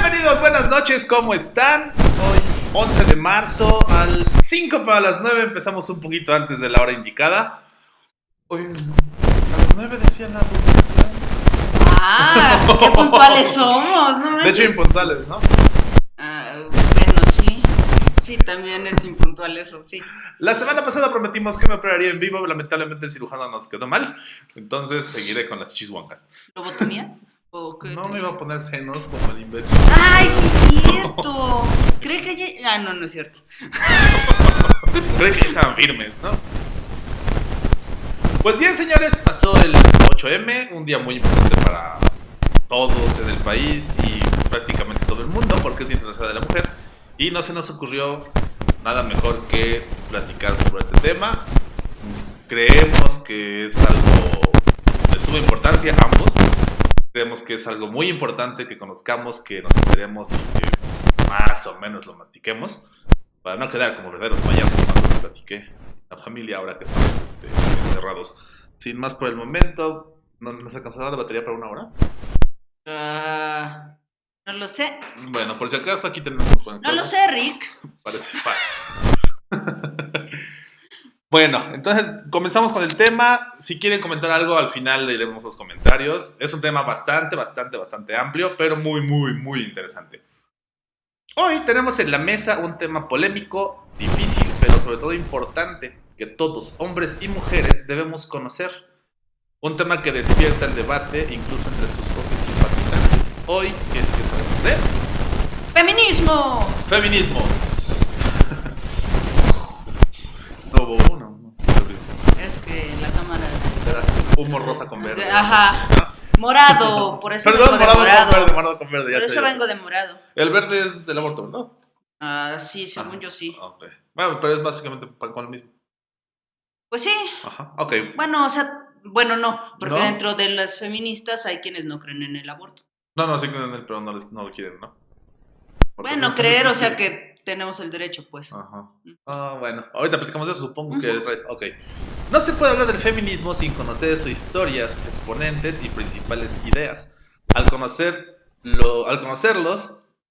Bienvenidos, buenas noches, ¿cómo están? Hoy 11 de marzo, al 5 para las 9, empezamos un poquito antes de la hora indicada. Hoy a las 9 decían la publicación. ¡Ah! ¡Qué puntuales somos! No de hecho, impuntuales, ¿no? Bueno, sí. Sí, también es impuntual eso, sí. La semana pasada prometimos que me operaría en vivo, lamentablemente el cirujano nos quedó mal, entonces seguiré con las chisguangas. ¿Lobotomía? ¿O qué? No me iba a poner senos como el imbécil. ¡Ay, sí es cierto! ¿Cree que ya...? No, no es cierto. Creo que ya estaban firmes, ¿no? Pues bien, señores, pasó el 8M, un día muy importante para todos en el país y prácticamente todo el mundo, porque es Internacional de la Mujer, y no se nos ocurrió nada mejor que platicar sobre este tema. Creemos que es algo de suma importancia, ambos. Creemos que es algo muy importante que conozcamos, que nos enteremos y que más o menos lo mastiquemos, para no quedar como verdaderos payasos cuando se platique la familia ahora que estamos encerrados. Sin más por el momento, ¿no nos alcanzará la batería para 1 hora? No lo sé. Bueno, por si acaso aquí tenemos... No lo sé, Rick. Parece falso. Bueno, entonces comenzamos con el tema. Si quieren comentar algo, al final leeremos los comentarios. Es un tema bastante amplio, pero muy interesante. Hoy tenemos en la mesa un tema polémico, difícil, pero sobre todo importante, que todos, hombres y mujeres, debemos conocer. Un tema que despierta el debate, incluso entre sus propios simpatizantes. Hoy, ¿qué es que sabemos de? ¡Feminismo! ¡Feminismo! No hubo uno. Es que la cámara... Era humo rosa con verde. Ajá. ¿No? Morado, por eso Perdón, vengo de morado. morado con verde. Por eso vengo de morado. El verde es el aborto, ¿verdad? Sí, según yo sí. Okay. Bueno, pero es básicamente con el mismo. Pues sí. Ajá, ok. Bueno, o sea, no, porque ¿No? dentro de las feministas hay quienes no creen en el aborto. No, sí creen en él, pero no lo quieren, ¿no? Porque Bueno, no, creer, no o sea quieren. que tenemos el derecho, pues. Ajá. Bueno, ahorita platicamos de eso, supongo que traes. Ok. No se puede hablar del feminismo sin conocer su historia, sus exponentes y principales ideas. Al conocerlos,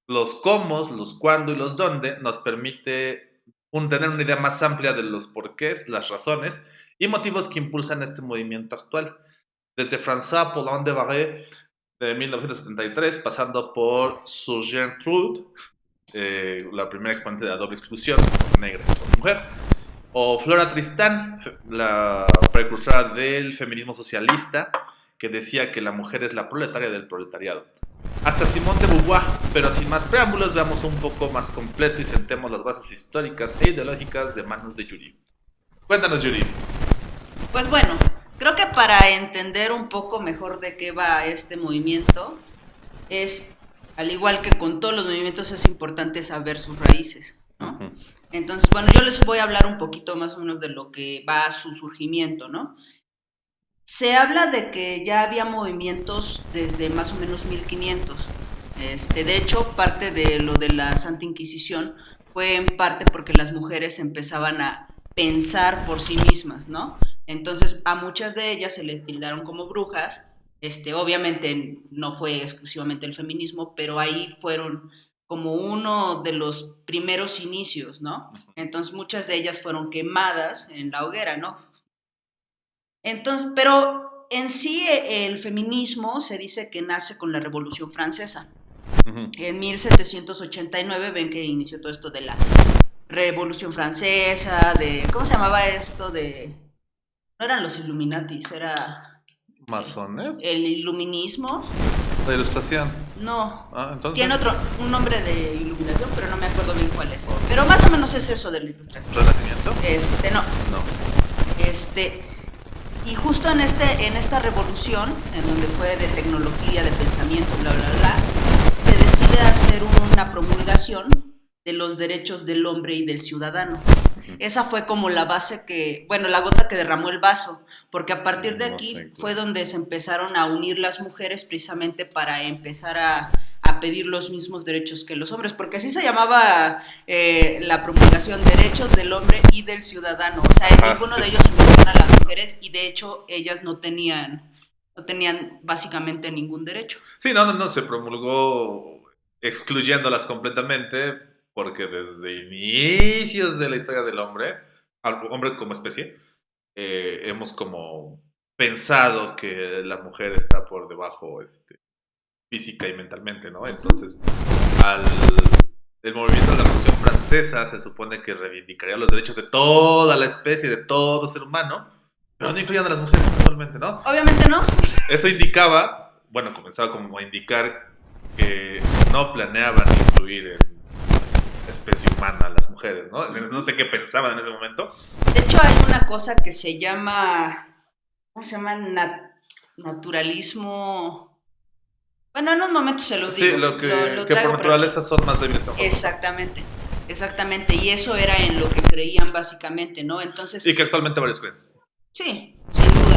los cómo, los cuándo y los dónde, nos permite tener una idea más amplia de los porqués, las razones y motivos que impulsan este movimiento actual. Desde François Paulin de Barré de 1973, pasando por Sojourner Truth, la primera exponente de la doble exclusión, negra y mujer, o Flora Tristán, la precursora del feminismo socialista, que decía que la mujer es la proletaria del proletariado, hasta Simone de Beauvoir. Pero sin más preámbulos, veamos un poco más completo y sentemos las bases históricas e ideológicas de manos de Yuri. Cuéntanos, Yuri. Pues bueno, creo que para entender un poco mejor de qué va este movimiento, al igual que con todos los movimientos, es importante saber sus raíces, ¿no? Uh-huh. Entonces, bueno, yo les voy a hablar un poquito más o menos de lo que va a su surgimiento, ¿no? Se habla de que ya había movimientos desde más o menos 1500. De hecho, parte de lo de la Santa Inquisición fue en parte porque las mujeres empezaban a pensar por sí mismas, ¿no? Entonces, a muchas de ellas se les tildaron como brujas. Obviamente no fue exclusivamente el feminismo, pero ahí fueron como uno de los primeros inicios, ¿no? Entonces muchas de ellas fueron quemadas en la hoguera, ¿no? Entonces, pero en sí el feminismo se dice que nace con la Revolución Francesa. Uh-huh. En 1789 ven que inició todo esto de la Revolución Francesa, ¿cómo se llamaba esto? No eran los Illuminatis, era... ¿Masones? El iluminismo. ¿La ilustración? No. ¿Entonces? Tiene un nombre de iluminación, pero no me acuerdo bien cuál es. Pero más o menos es eso de la ilustración. ¿Renacimiento? No. No. Y justo en esta revolución, en donde fue de tecnología, de pensamiento, bla, bla, bla, se decide hacer una promulgación de los derechos del hombre y del ciudadano. Esa fue como la base la gota que derramó el vaso, porque a partir de aquí fue donde se empezaron a unir las mujeres precisamente para empezar a pedir los mismos derechos que los hombres, porque así se llamaba la promulgación, derechos del hombre y del ciudadano. O sea, en ninguno de ellos incluyeron a las mujeres y de hecho ellas no tenían básicamente ningún derecho. Sí, no, se promulgó excluyéndolas completamente, porque desde inicios de la historia del hombre, al hombre como especie, hemos como pensado que la mujer está por debajo física y mentalmente, ¿no? Entonces, al el movimiento de la Revolución Francesa se supone que reivindicaría los derechos de toda la especie, de todo ser humano, pero no incluían a las mujeres casualmente, ¿no? Obviamente no. Eso indicaba, bueno, comenzaba como a indicar que no planeaban incluir en la especie humana a las mujeres, ¿no? No sé qué pensaban en ese momento. De hecho, hay una cosa que se llama, ¿cómo se llama? Naturalismo. Bueno, en un momento se los digo. Sí, lo lo que por traigo, naturaleza son más débiles que nosotros. Exactamente, exactamente. Y eso era en lo que creían básicamente, ¿no? Entonces, Y que actualmente varios creen. sí, sin duda.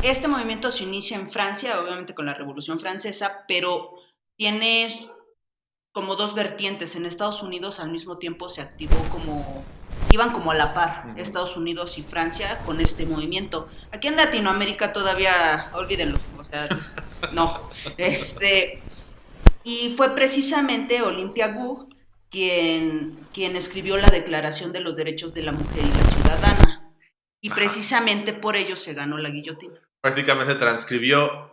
Este movimiento se inicia en Francia, obviamente con la Revolución Francesa, pero tiene como dos vertientes. En Estados Unidos al mismo tiempo se activó iban como a la par, Estados Unidos y Francia con este movimiento. Aquí en Latinoamérica todavía, olvídenlo, o sea, no. Y fue precisamente Olympia Gu quien escribió la Declaración de los Derechos de la Mujer y la Ciudadana. Y precisamente por ello se ganó la guillotina. Prácticamente transcribió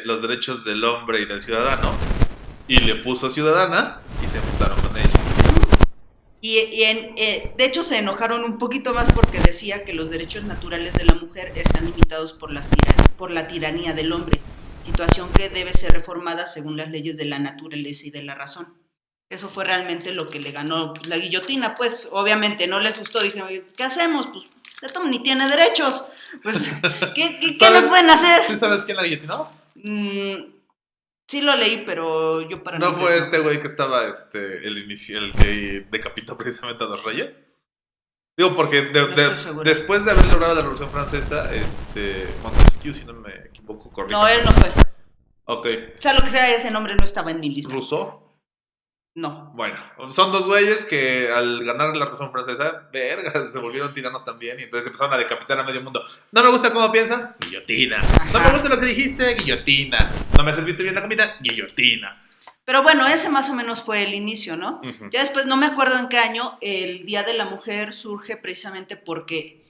los derechos del hombre y del ciudadano y le puso ciudadana y se juntaron con ella. De hecho se enojaron un poquito más porque decía que los derechos naturales de la mujer están limitados por la tiranía del hombre, situación que debe ser reformada según las leyes de la naturaleza y de la razón. Eso fue realmente lo que le ganó la guillotina. Pues obviamente no les gustó, dijeron, ¿qué hacemos? Pues esto ni tiene derechos. Pues, ¿qué nos pueden hacer? ¿Sí sabes quién la guillotinó? Sí lo leí, pero yo para ¿No fue este güey que estaba el que decapitó precisamente a los reyes? Digo, porque después de haber logrado la Revolución Francesa, Montesquieu, si no me equivoco, correcto. No, él no fue. Ok. O sea, lo que sea, ese nombre no estaba en mi lista. ¿Rousseau? No. Bueno, son dos güeyes que al ganar la Revolución Francesa, verga, se volvieron tiranos también y entonces empezaron a decapitar a medio mundo. No me gusta cómo piensas, guillotina. Ajá. No me gusta lo que dijiste, guillotina. No me serviste bien la comida, guillotina. Pero bueno, ese más o menos fue el inicio, ¿no? Uh-huh. Ya después, no me acuerdo en qué año, el Día de la Mujer surge precisamente porque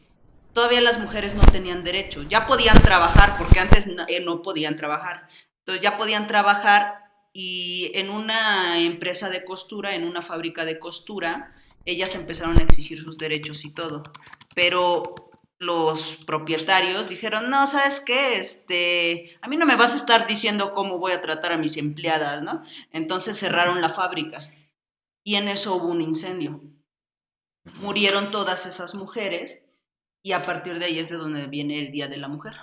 todavía las mujeres no tenían derecho. Ya podían trabajar, porque antes no podían trabajar. Entonces ya podían trabajar. Y en una empresa de costura, en una fábrica de costura, ellas empezaron a exigir sus derechos y todo. Pero los propietarios dijeron, no, ¿sabes qué? A mí no me vas a estar diciendo cómo voy a tratar a mis empleadas, ¿no? Entonces cerraron la fábrica y en eso hubo un incendio. Murieron todas esas mujeres y a partir de ahí es de donde viene el Día de la Mujer.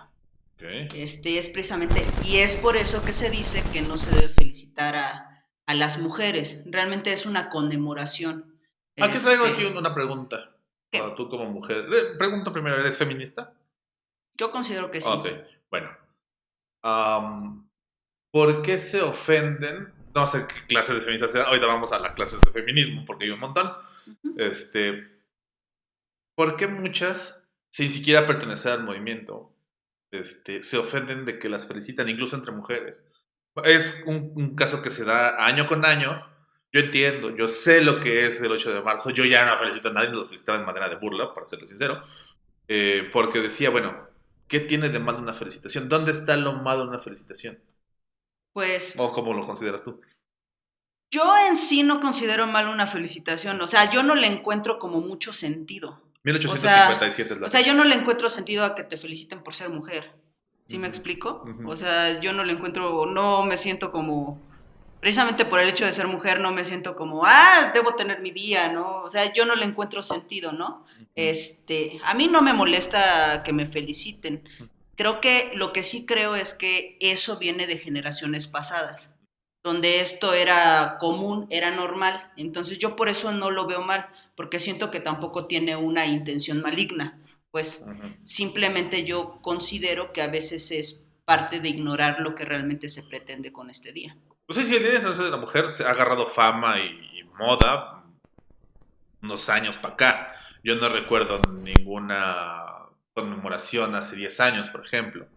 Okay. Es precisamente, y es por eso que se dice que no se debe felicitar a las mujeres. Realmente es una conmemoración. Aquí traigo aquí una pregunta. Para tú como mujer. Pregunto primero, ¿eres feminista? Yo considero que sí. Ok, bueno. ¿Por qué se ofenden? No sé qué clase de feminismo sea. Ahorita vamos a las clases de feminismo porque hay un montón. Uh-huh. ¿Por qué muchas, sin siquiera pertenecer al movimiento, se ofenden de que las felicitan, incluso entre mujeres? Es un caso que se da año con año. Yo entiendo, yo sé lo que es el 8 de marzo. Yo ya no felicito a nadie, los felicitaba en manera de burla, para serles sincero. Porque decía, bueno, ¿qué tiene de malo una felicitación? ¿Dónde está lo malo de una felicitación? Pues... ¿O cómo lo consideras tú? Yo en sí no considero mal una felicitación. O sea, yo no le encuentro como mucho sentido. 1857 es la... O sea, yo no le encuentro sentido a que te feliciten por ser mujer. ¿Sí me explico? Uh-huh. O sea, yo no le encuentro... No me siento como... Precisamente por el hecho de ser mujer no me siento como, debo tener mi día, ¿no? O sea, yo no le encuentro sentido, ¿no? A mí no me molesta que me feliciten. Creo que lo que sí creo es que eso viene de generaciones pasadas, donde esto era común, era normal. Entonces yo por eso no lo veo mal, porque siento que tampoco tiene una intención maligna. Pues simplemente yo considero que a veces es parte de ignorar lo que realmente se pretende con este día. Pues sí, el Día Internacional de la Mujer se ha agarrado fama y moda unos años para acá. Yo no recuerdo ninguna conmemoración hace 10 años, por ejemplo.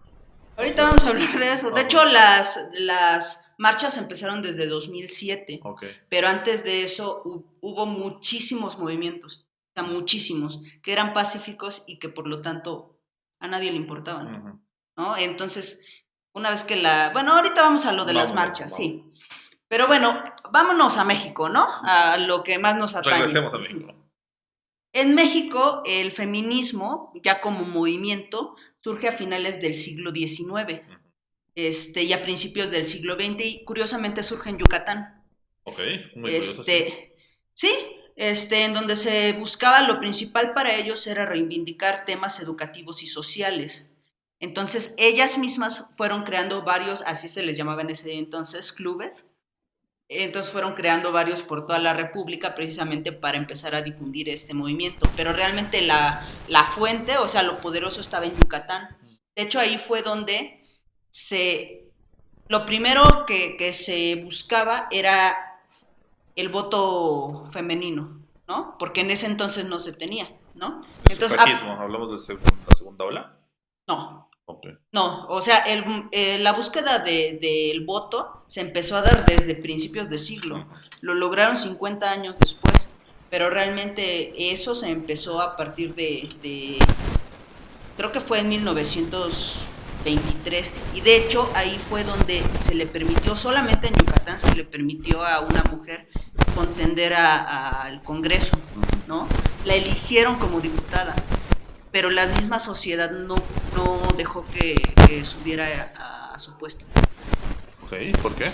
Ahorita vamos a hablar de eso. De hecho, las marchas empezaron desde 2007, pero antes de eso hubo muchísimos movimientos, o sea, muchísimos, que eran pacíficos y que por lo tanto a nadie le importaban, ¿no? Entonces, una vez que bueno, ahorita vamos a lo de las marchas, sí. Pero bueno, vámonos a México, ¿no? A lo que más nos atañe. Regresemos a México. En México, el feminismo, ya como movimiento, surge a finales del siglo XIX. Y a principios del siglo XX, y curiosamente surge en Yucatán. Ok, muy curioso. Sí, en donde se buscaba, lo principal para ellos era reivindicar temas educativos y sociales. Entonces, ellas mismas fueron creando varios, así se les llamaba en ese entonces, clubes. Entonces fueron creando varios por toda la República precisamente para empezar a difundir este movimiento. Pero realmente la fuente, o sea, lo poderoso estaba en Yucatán. De hecho, ahí fue donde lo primero que se buscaba era el voto femenino, ¿no? Porque en ese entonces no se tenía, ¿no? Entonces, sufragismo, ¿hablamos de la segunda ola? No. Okay. No, o sea, la búsqueda del voto se empezó a dar desde principios de siglo. Lo lograron 50 años después, pero realmente eso se empezó a partir de creo que fue en 1923, y de hecho ahí fue donde se le permitió, solamente en Yucatán se le permitió a una mujer contender al Congreso, ¿no? La eligieron como diputada, pero la misma sociedad no dejó que subiera a su puesto. Ok, ¿por qué?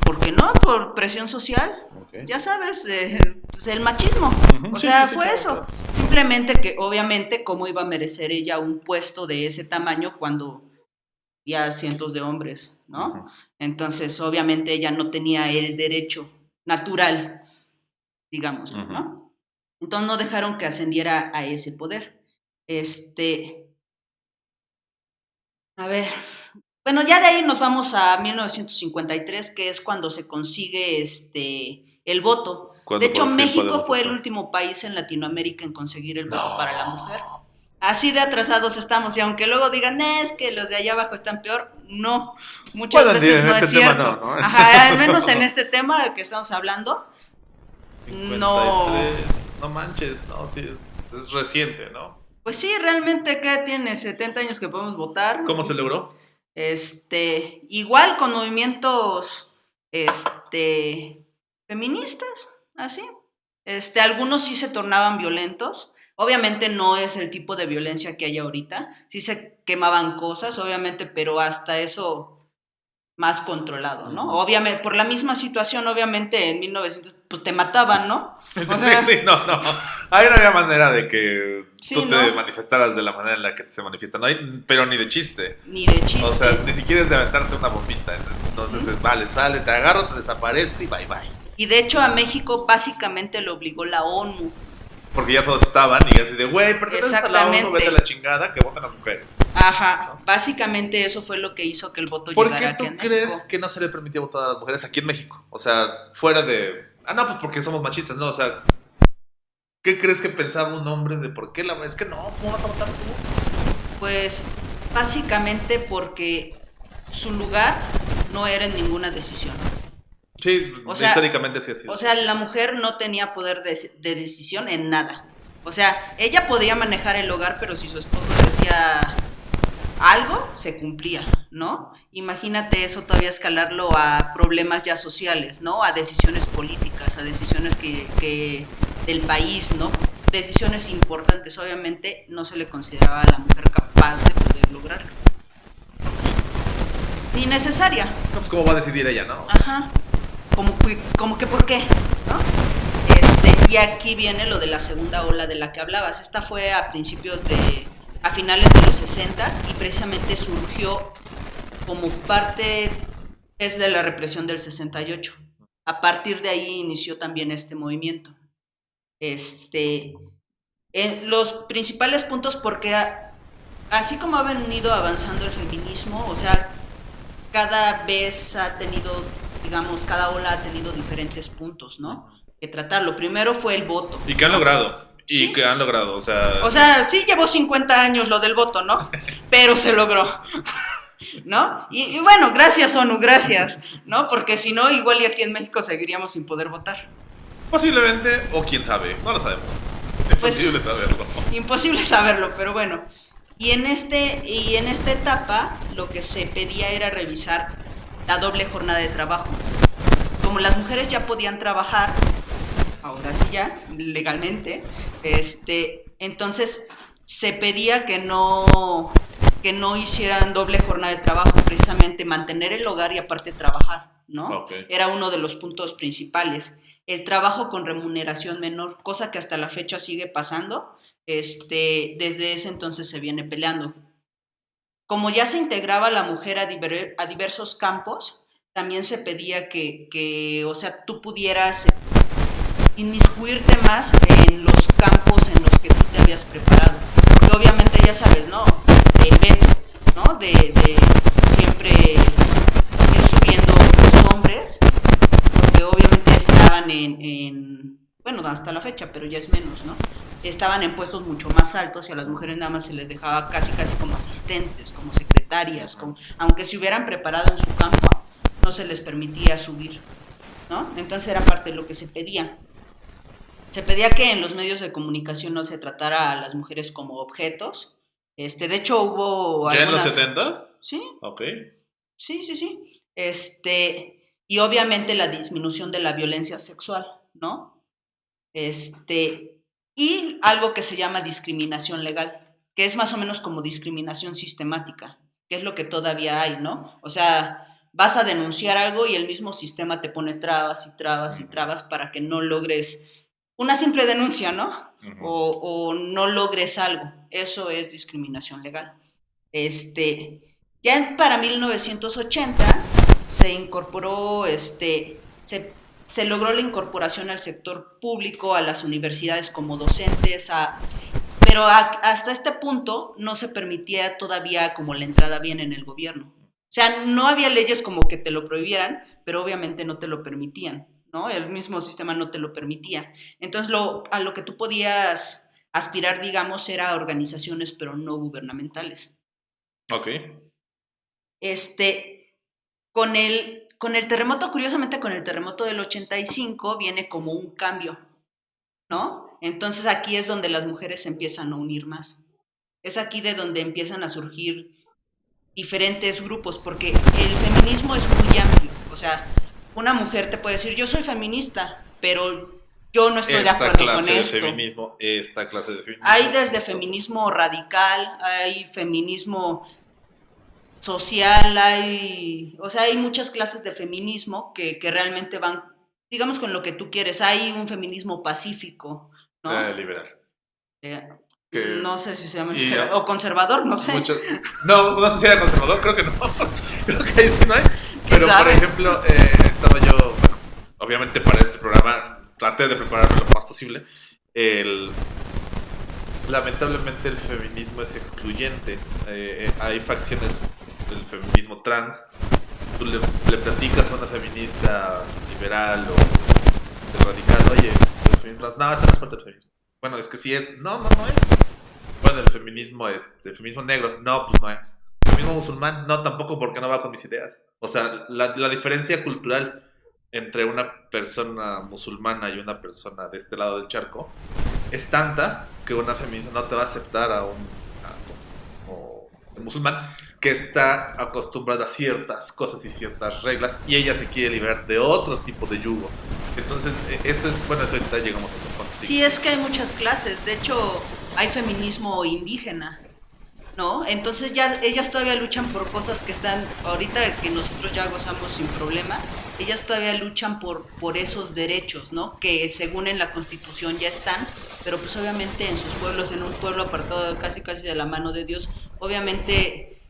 ¿Por qué no? Por presión social. Okay. Ya sabes, pues el machismo. O sea, sí, fue eso. Simplemente que, obviamente, ¿cómo iba a merecer ella un puesto de ese tamaño cuando había cientos de hombres, ¿no? Entonces, obviamente, ella no tenía el derecho natural, digamos, ¿no? Entonces, no dejaron que ascendiera a ese poder. A ver, bueno, ya de ahí nos vamos a 1953, que es cuando se consigue el voto. De hecho, México fue el último país en Latinoamérica en conseguir el voto para la mujer. Así de atrasados estamos, y aunque luego digan, es que los de allá abajo están peor, no, muchas veces no es cierto. ¿No? Ajá, al menos en este tema que estamos hablando, 53, no manches, no, sí, es reciente, ¿no? Pues sí, realmente, ¿qué tiene? 70 años que podemos votar. ¿Cómo se logró? Igual con movimientos feministas, así. Algunos sí se tornaban violentos. Obviamente no es el tipo de violencia que hay ahorita. Sí se quemaban cosas, obviamente, pero hasta eso más controlado, ¿no? Obviamente, por la misma situación, obviamente, en 1900, pues te mataban, ¿no? O sea, sí, no. Ahí no había manera de que tú te manifestaras de la manera en la que se manifiestan, pero ni de chiste. Ni de chiste. O sea, ni siquiera es de aventarte una bombita. Entonces, vale, sale, te agarro, te desaparezco y bye. Y de hecho a México básicamente lo obligó la ONU. Porque ya todos estaban y así de, güey, pertenece a la ONU, vete a la chingada, que voten las mujeres. Ajá, ¿no? Básicamente eso fue lo que hizo que el voto llegara aquí en México. ¿Por qué tú crees que no se le permitía votar a las mujeres aquí en México? O sea, fuera de... no, pues porque somos machistas, ¿no? O sea, ¿qué crees que pensaba un hombre de por qué? Es que no, ¿cómo vas a votar tú? Pues, básicamente porque su lugar no era en ninguna decisión. Sí, históricamente sí ha sido. O sea, la mujer no tenía poder de decisión en nada. O sea, ella podía manejar el hogar, pero si su esposo decía algo, se cumplía, ¿no? Imagínate eso todavía escalarlo a problemas ya sociales, ¿no? A decisiones políticas, a decisiones que del país, ¿no? Decisiones importantes. Obviamente no se le consideraba a la mujer capaz de poder lograrlo. Ni necesaria. No, pues cómo va a decidir ella, ¿no? Ajá. Como que ¿por qué? ¿No? Y aquí viene lo de la segunda ola de la que hablabas. Esta fue a finales de los 60s y precisamente surgió como parte de la represión del 68. A partir de ahí inició también este movimiento. Los principales puntos, porque así como ha venido avanzando el feminismo, o sea, cada vez ha tenido, digamos, cada ola ha tenido diferentes puntos, ¿no? Que tratar. Lo primero fue el voto. ¿Y qué han logrado? ¿Sí? ¿Qué han logrado? O sea, sí llevó 50 años lo del voto, ¿no? Pero se logró. ¿no? Y bueno, gracias ONU, gracias, ¿no? Porque si no, igual y aquí en México seguiríamos sin poder votar. Posiblemente, o quién sabe, no lo sabemos. Imposible saberlo. Imposible saberlo, pero bueno. Y en esta etapa lo que se pedía era revisar la doble jornada de trabajo. Como las mujeres ya podían trabajar, ahora sí ya, legalmente, entonces se pedía que no hicieran doble jornada de trabajo, precisamente mantener el hogar y aparte trabajar, ¿no? Okay. Era uno de los puntos principales. El trabajo con remuneración menor, cosa que hasta la fecha sigue pasando, desde ese entonces se viene peleando. Como ya se integraba la mujer a diversos campos, también se pedía que, o sea, tú pudieras inmiscuirte más en los campos en los que tú te habías preparado. Porque obviamente ya sabes, ¿no? El veto, ¿no? De siempre ir subiendo los hombres, porque obviamente estaban bueno, hasta la fecha, pero ya es menos, ¿no? Estaban en puestos mucho más altos y a las mujeres nada más se les dejaba casi como asistentes, como secretarias, aunque se hubieran preparado en su campo, no se les permitía subir, ¿no? Entonces era parte de lo que se pedía. Se pedía que en los medios de comunicación no se tratara a las mujeres como objetos. De hecho hubo ¿Ya algunas... en los 70s? Sí. Ok. Sí. Y obviamente la disminución de la violencia sexual, ¿no? Y algo que se llama discriminación legal, que es más o menos como discriminación sistemática, que es lo que todavía hay, ¿no? O sea, vas a denunciar algo y el mismo sistema te pone trabas y trabas y trabas para que no logres una simple denuncia, ¿no? O no logres algo. Eso es discriminación legal. Ya para 1980 se incorporó, se logró la incorporación al sector público, a las universidades como docentes, pero hasta este punto no se permitía todavía como la entrada bien en el gobierno. O sea, no había leyes como que te lo prohibieran, pero obviamente no te lo permitían, ¿no? El mismo sistema no te lo permitía. Entonces, a lo que tú podías aspirar, digamos, era a organizaciones, pero no gubernamentales. Ok. Con el terremoto, curiosamente con el terremoto del 85 viene como un cambio, ¿no? Entonces aquí es donde las mujeres se empiezan a unir más. Es aquí de donde empiezan a surgir diferentes grupos, porque el feminismo es muy amplio. O sea, una mujer te puede decir, yo soy feminista, pero yo no estoy de acuerdo con esto. Esta clase de feminismo. Hay desde feminismo radical, hay feminismo social, hay muchas clases de feminismo que realmente van, digamos, con lo que tú quieres. Hay un feminismo pacífico, ¿no? Liberal. No sé si se llama liberal, o conservador, no sé. No sé si era conservador, creo que no. Creo que ahí sí no hay. Pero, por ejemplo, estaba yo, bueno, obviamente para este programa traté de prepararme lo más posible. Lamentablemente el feminismo es excluyente. Hay facciones del feminismo trans. Tú le platicas a una feminista liberal o radical, oye, el feminismo trans, no, esa no es parte del feminismo. Bueno, es que sí es, no es. Bueno, el feminismo negro, no, pues no es. El feminismo musulmán, no, tampoco, porque no va con mis ideas. O sea, la diferencia cultural entre una persona musulmana y una persona de este lado del charco es tanta que una feminista no te va a aceptar a un musulmán que está acostumbrada a ciertas cosas y ciertas reglas y ella se quiere liberar de otro tipo de yugo. Entonces, eso es, bueno, eso ahorita llegamos a ese punto. Sí, es que hay muchas clases. De hecho, hay feminismo indígena, ¿no? Entonces ya ellas todavía luchan por cosas que están, ahorita que nosotros ya gozamos sin problema, ellas todavía luchan por esos derechos, ¿no? Que según en la Constitución ya están, pero pues obviamente en sus pueblos, en un pueblo apartado casi de la mano de Dios, obviamente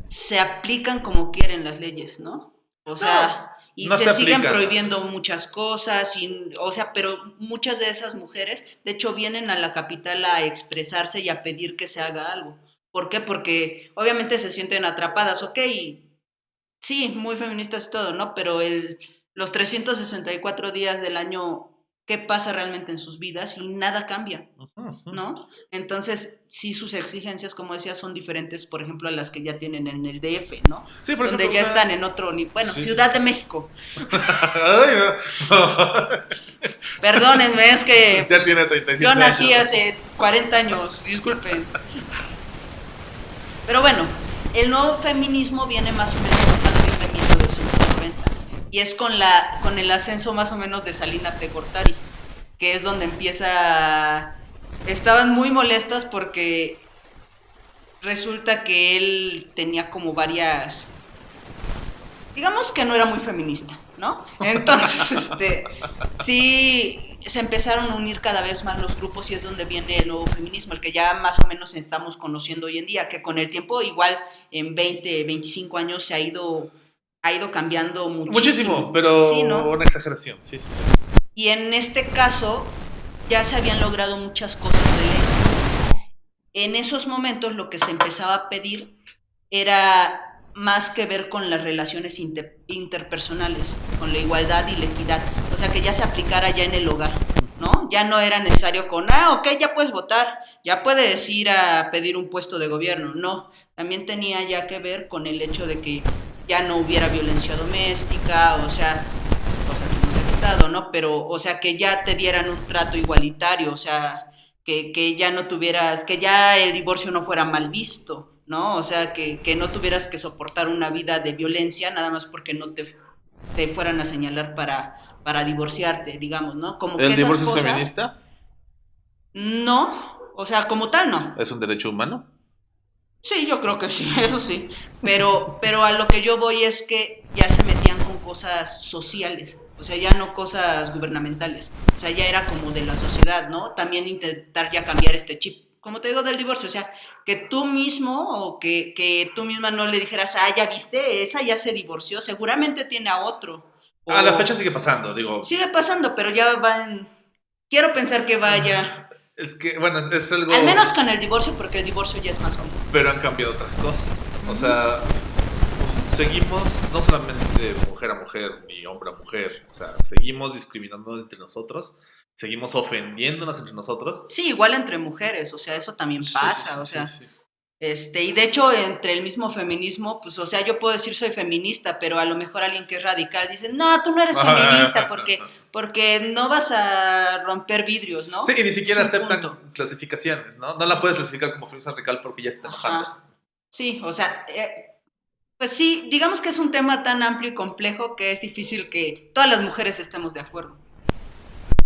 se aplican como quieren las leyes, ¿no? O sea, y no se siguen prohibiendo muchas cosas, o sea, pero muchas de esas mujeres, de hecho, vienen a la capital a expresarse y a pedir que se haga algo. ¿Por qué? Porque obviamente se sienten atrapadas, ok, sí, muy feministas y todo, ¿no? Pero los 364 días del año, qué pasa realmente en sus vidas y nada cambia, Ujú. ¿no? Entonces, sí, sus exigencias, como decía, son diferentes, por ejemplo, a las que ya tienen en el DF, ¿no? Sí, por Donde ejemplo, ya están en otro nivel. Bueno, Sí, sí, Ciudad sí. de México. Ay, no. Perdónenme, es que Ya pues, tiene yo 37 nací años. hace 40 años, disculpen. Pero bueno, el nuevo feminismo viene más o menos a partir de 1990 y es con el ascenso más o menos de Salinas de Gortari, que es donde empieza. Estaban muy molestas porque resulta que él tenía como varias. Digamos que no era muy feminista, ¿no? Entonces, sí, se empezaron a unir cada vez más los grupos y es donde viene el nuevo feminismo, el que ya más o menos estamos conociendo hoy en día, que con el tiempo igual en 20, 25 años ha ido cambiando Muchísimo, muchísimo, ¿sí, pero no? una exageración, sí, sí. Y en este caso ya se habían logrado muchas cosas de ley. En esos momentos lo que se empezaba a pedir era más que ver con las relaciones interpersonales, con la igualdad y la equidad, o sea, que ya se aplicara ya en el hogar, ¿no? Ya no era necesario con, ok, ya puedes votar, ya puedes ir a pedir un puesto de gobierno, no, también tenía ya que ver con el hecho de que ya no hubiera violencia doméstica, o sea, cosas que no se ha quitado, ¿no? Pero, o sea, que ya te dieran un trato igualitario, o sea, que ya no tuvieras, que ya el divorcio no fuera mal visto, ¿no? O sea, que no tuvieras que soportar una vida de violencia nada más porque no te fueran a señalar para divorciarte, digamos, ¿no? Como que ¿El esas divorcio es cosas, feminista? no, o sea, como tal, no. ¿Es un derecho humano? Sí, yo creo que sí, eso sí. Pero a lo que yo voy es que ya se metían con cosas sociales, o sea, ya no cosas gubernamentales. O sea, ya era como de la sociedad, ¿no? También intentar ya cambiar este chip. Como te digo del divorcio, o sea, que tú mismo o que tú misma no le dijeras, ya viste, esa ya se divorció, seguramente tiene a otro. A la fecha O sigue pasando, digo. sigue pasando, pero ya va en. Quiero pensar que vaya. Es que, bueno, es Al algo. menos con el divorcio, porque el divorcio ya es más común. Pero han cambiado otras cosas. O Ujú. sea, seguimos no solamente de mujer a mujer ni hombre a mujer. O sea, seguimos discriminándonos entre nosotros. Seguimos ofendiéndonos entre nosotros. Sí, igual entre mujeres, o sea, eso también Sí, sí, pasa, sí, o sí, sea, sí. y de hecho entre el mismo feminismo, pues, o sea, yo puedo decir soy feminista, pero a lo mejor alguien que es radical dice, no, tú no eres feminista porque no vas a romper vidrios, Sí, y ¿no? ni Es siquiera un punto. aceptan clasificaciones, ¿no? No la puedes clasificar como feminista radical porque ya se está enojando. Ajá. Sí, o sea, pues sí, digamos que es un tema tan amplio y complejo que es difícil que todas las mujeres estemos de acuerdo.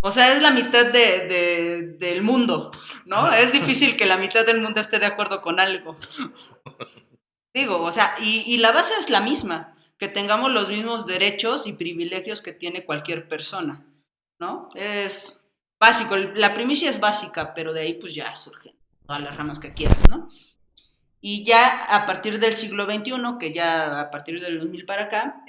O sea, es la mitad del mundo, ¿no? Es difícil que la mitad del mundo esté de acuerdo con algo. Digo, o sea, y la base es la misma, que tengamos los mismos derechos y privilegios que tiene cualquier persona, ¿no? Es básico, la primicia es básica, pero de ahí pues ya surgen todas las ramas que quieras, ¿no? Y ya a partir del siglo XXI, que ya a partir del 2000 para acá,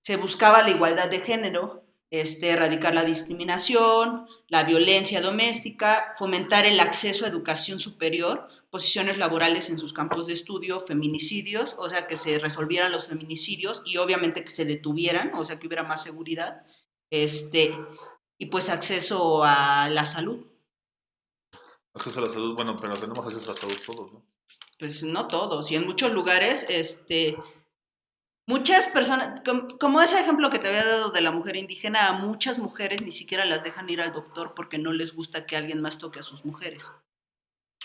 se buscaba la igualdad de género, erradicar la discriminación, la violencia doméstica, fomentar el acceso a educación superior, posiciones laborales en sus campos de estudio, feminicidios, o sea, que se resolvieran los feminicidios y obviamente que se detuvieran, o sea, que hubiera más seguridad, y pues acceso a la salud. Acceso a la salud, bueno, pero tenemos acceso a la salud todos, ¿no? Pues no todos, y en muchos lugares, muchas personas, como ese ejemplo que te había dado de la mujer indígena, a muchas mujeres ni siquiera las dejan ir al doctor porque no les gusta que alguien más toque a sus mujeres.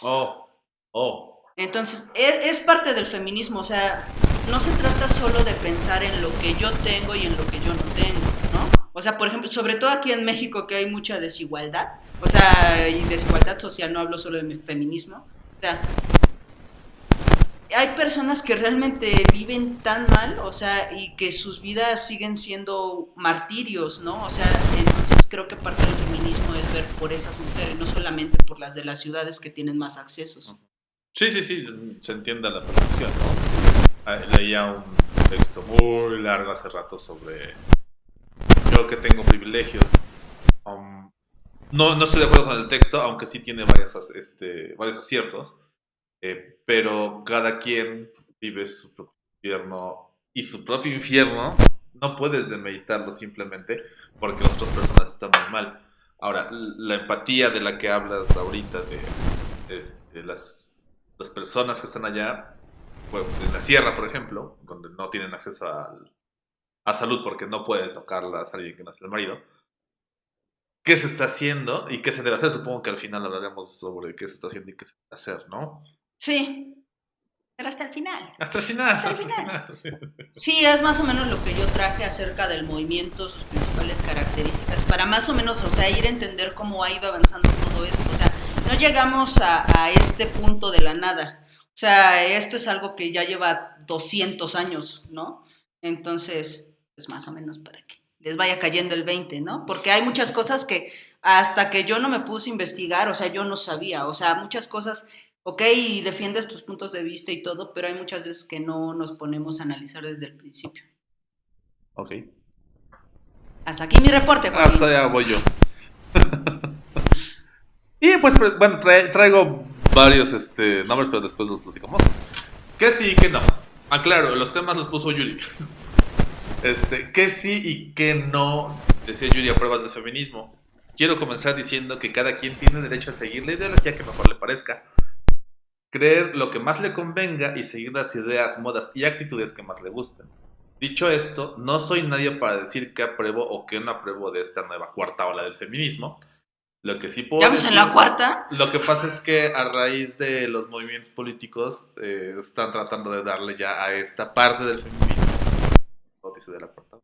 Oh, oh. Entonces, es parte del feminismo, o sea, no se trata solo de pensar en lo que yo tengo y en lo que yo no tengo, ¿no? O sea, por ejemplo, sobre todo aquí en México que hay mucha desigualdad, o sea, y desigualdad social, no hablo solo de mi feminismo, o sea, hay personas que realmente viven tan mal, o sea, y que sus vidas siguen siendo martirios, ¿no? O sea, entonces creo que parte del feminismo es ver por esas mujeres, no solamente por las de las ciudades que tienen más accesos. Sí, sí, sí, se entiende a la perfección, ¿no? Leía un texto muy largo hace rato sobre yo que tengo privilegios. No estoy de acuerdo con el texto, aunque sí tiene varios aciertos, pero cada quien vive su propio infierno y su propio infierno no puedes demeritarlo simplemente porque las otras personas están muy mal. Ahora, la empatía de la que hablas ahorita, de las personas que están allá, bueno, en la sierra, por ejemplo, donde no tienen acceso a salud porque no puede tocarlas a alguien que no es el marido, ¿qué se está haciendo y qué se debe hacer? Supongo que al final hablaremos sobre qué se está haciendo y qué se debe hacer, ¿no? Sí, pero hasta el final. Hasta el final. Hasta el final. Sí. Sí, es más o menos lo que yo traje acerca del movimiento, sus principales características, para más o menos, o sea, ir a entender cómo ha ido avanzando todo esto. O sea, no llegamos a este punto de la nada. O sea, esto es algo que ya lleva 200 años, ¿no? Entonces, pues más o menos para que les vaya cayendo el 20, ¿no? Porque hay muchas cosas que hasta que yo no me puse a investigar, o sea, yo no sabía. O sea, muchas cosas, ok, y defiendes tus puntos de vista y todo, pero hay muchas veces que no nos ponemos a analizar desde el principio. Ok. Hasta aquí mi reporte, Joaquín. Hasta allá voy yo. Y pues, bueno, traigo varios nombres, pero después los platicamos. Que sí y que no. Ah, claro, los temas los puso Yuri. Que sí y que no, decía Yuri, a pruebas de feminismo. Quiero comenzar diciendo que cada quien tiene derecho a seguir la ideología que mejor le parezca, creer lo que más le convenga y seguir las ideas, modas y actitudes que más le gusten. Dicho esto, no soy nadie para decir que apruebo o que no apruebo de esta nueva cuarta ola del feminismo. Lo que sí puedo ¿Ya vamos en la cuarta? Lo que pasa es que a raíz de los movimientos políticos están tratando de darle ya a esta parte del feminismo noticia de la cuarta.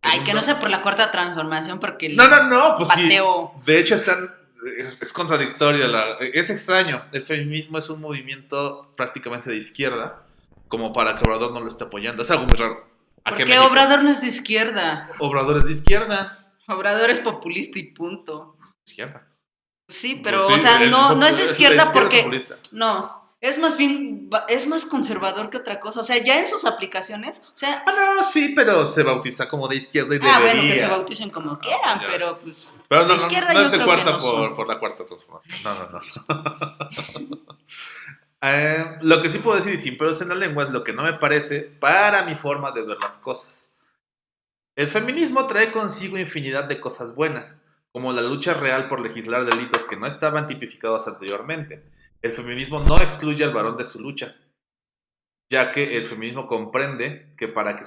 Ay, que no sea por la cuarta transformación, porque no, pues pateo. Sí. De hecho es contradictorio, es extraño. El feminismo es un movimiento prácticamente de izquierda, como para que Obrador no lo esté apoyando. Es algo muy raro. ¿Por qué Obrador no es de izquierda? Obrador es de izquierda. Obrador es populista y punto. Izquierda. Sí, pero, pues sí, o sea, no es de izquierda porque... Populista. No, es más bien, es más conservador que otra cosa. O sea, ya en sus aplicaciones, o sea... no, sí, pero se bautiza como de izquierda y debería. Bueno, que se bauticen como quieran, pero pues... Pero no, de izquierda no es de cuarta por la cuarta transformación. No. Lo que sí puedo decir, y sin pelos en la lengua, es lo que no me parece para mi forma de ver las cosas. El feminismo trae consigo infinidad de cosas buenas, como la lucha real por legislar delitos que no estaban tipificados anteriormente. El feminismo no excluye al varón de su lucha, ya que el feminismo comprende que para que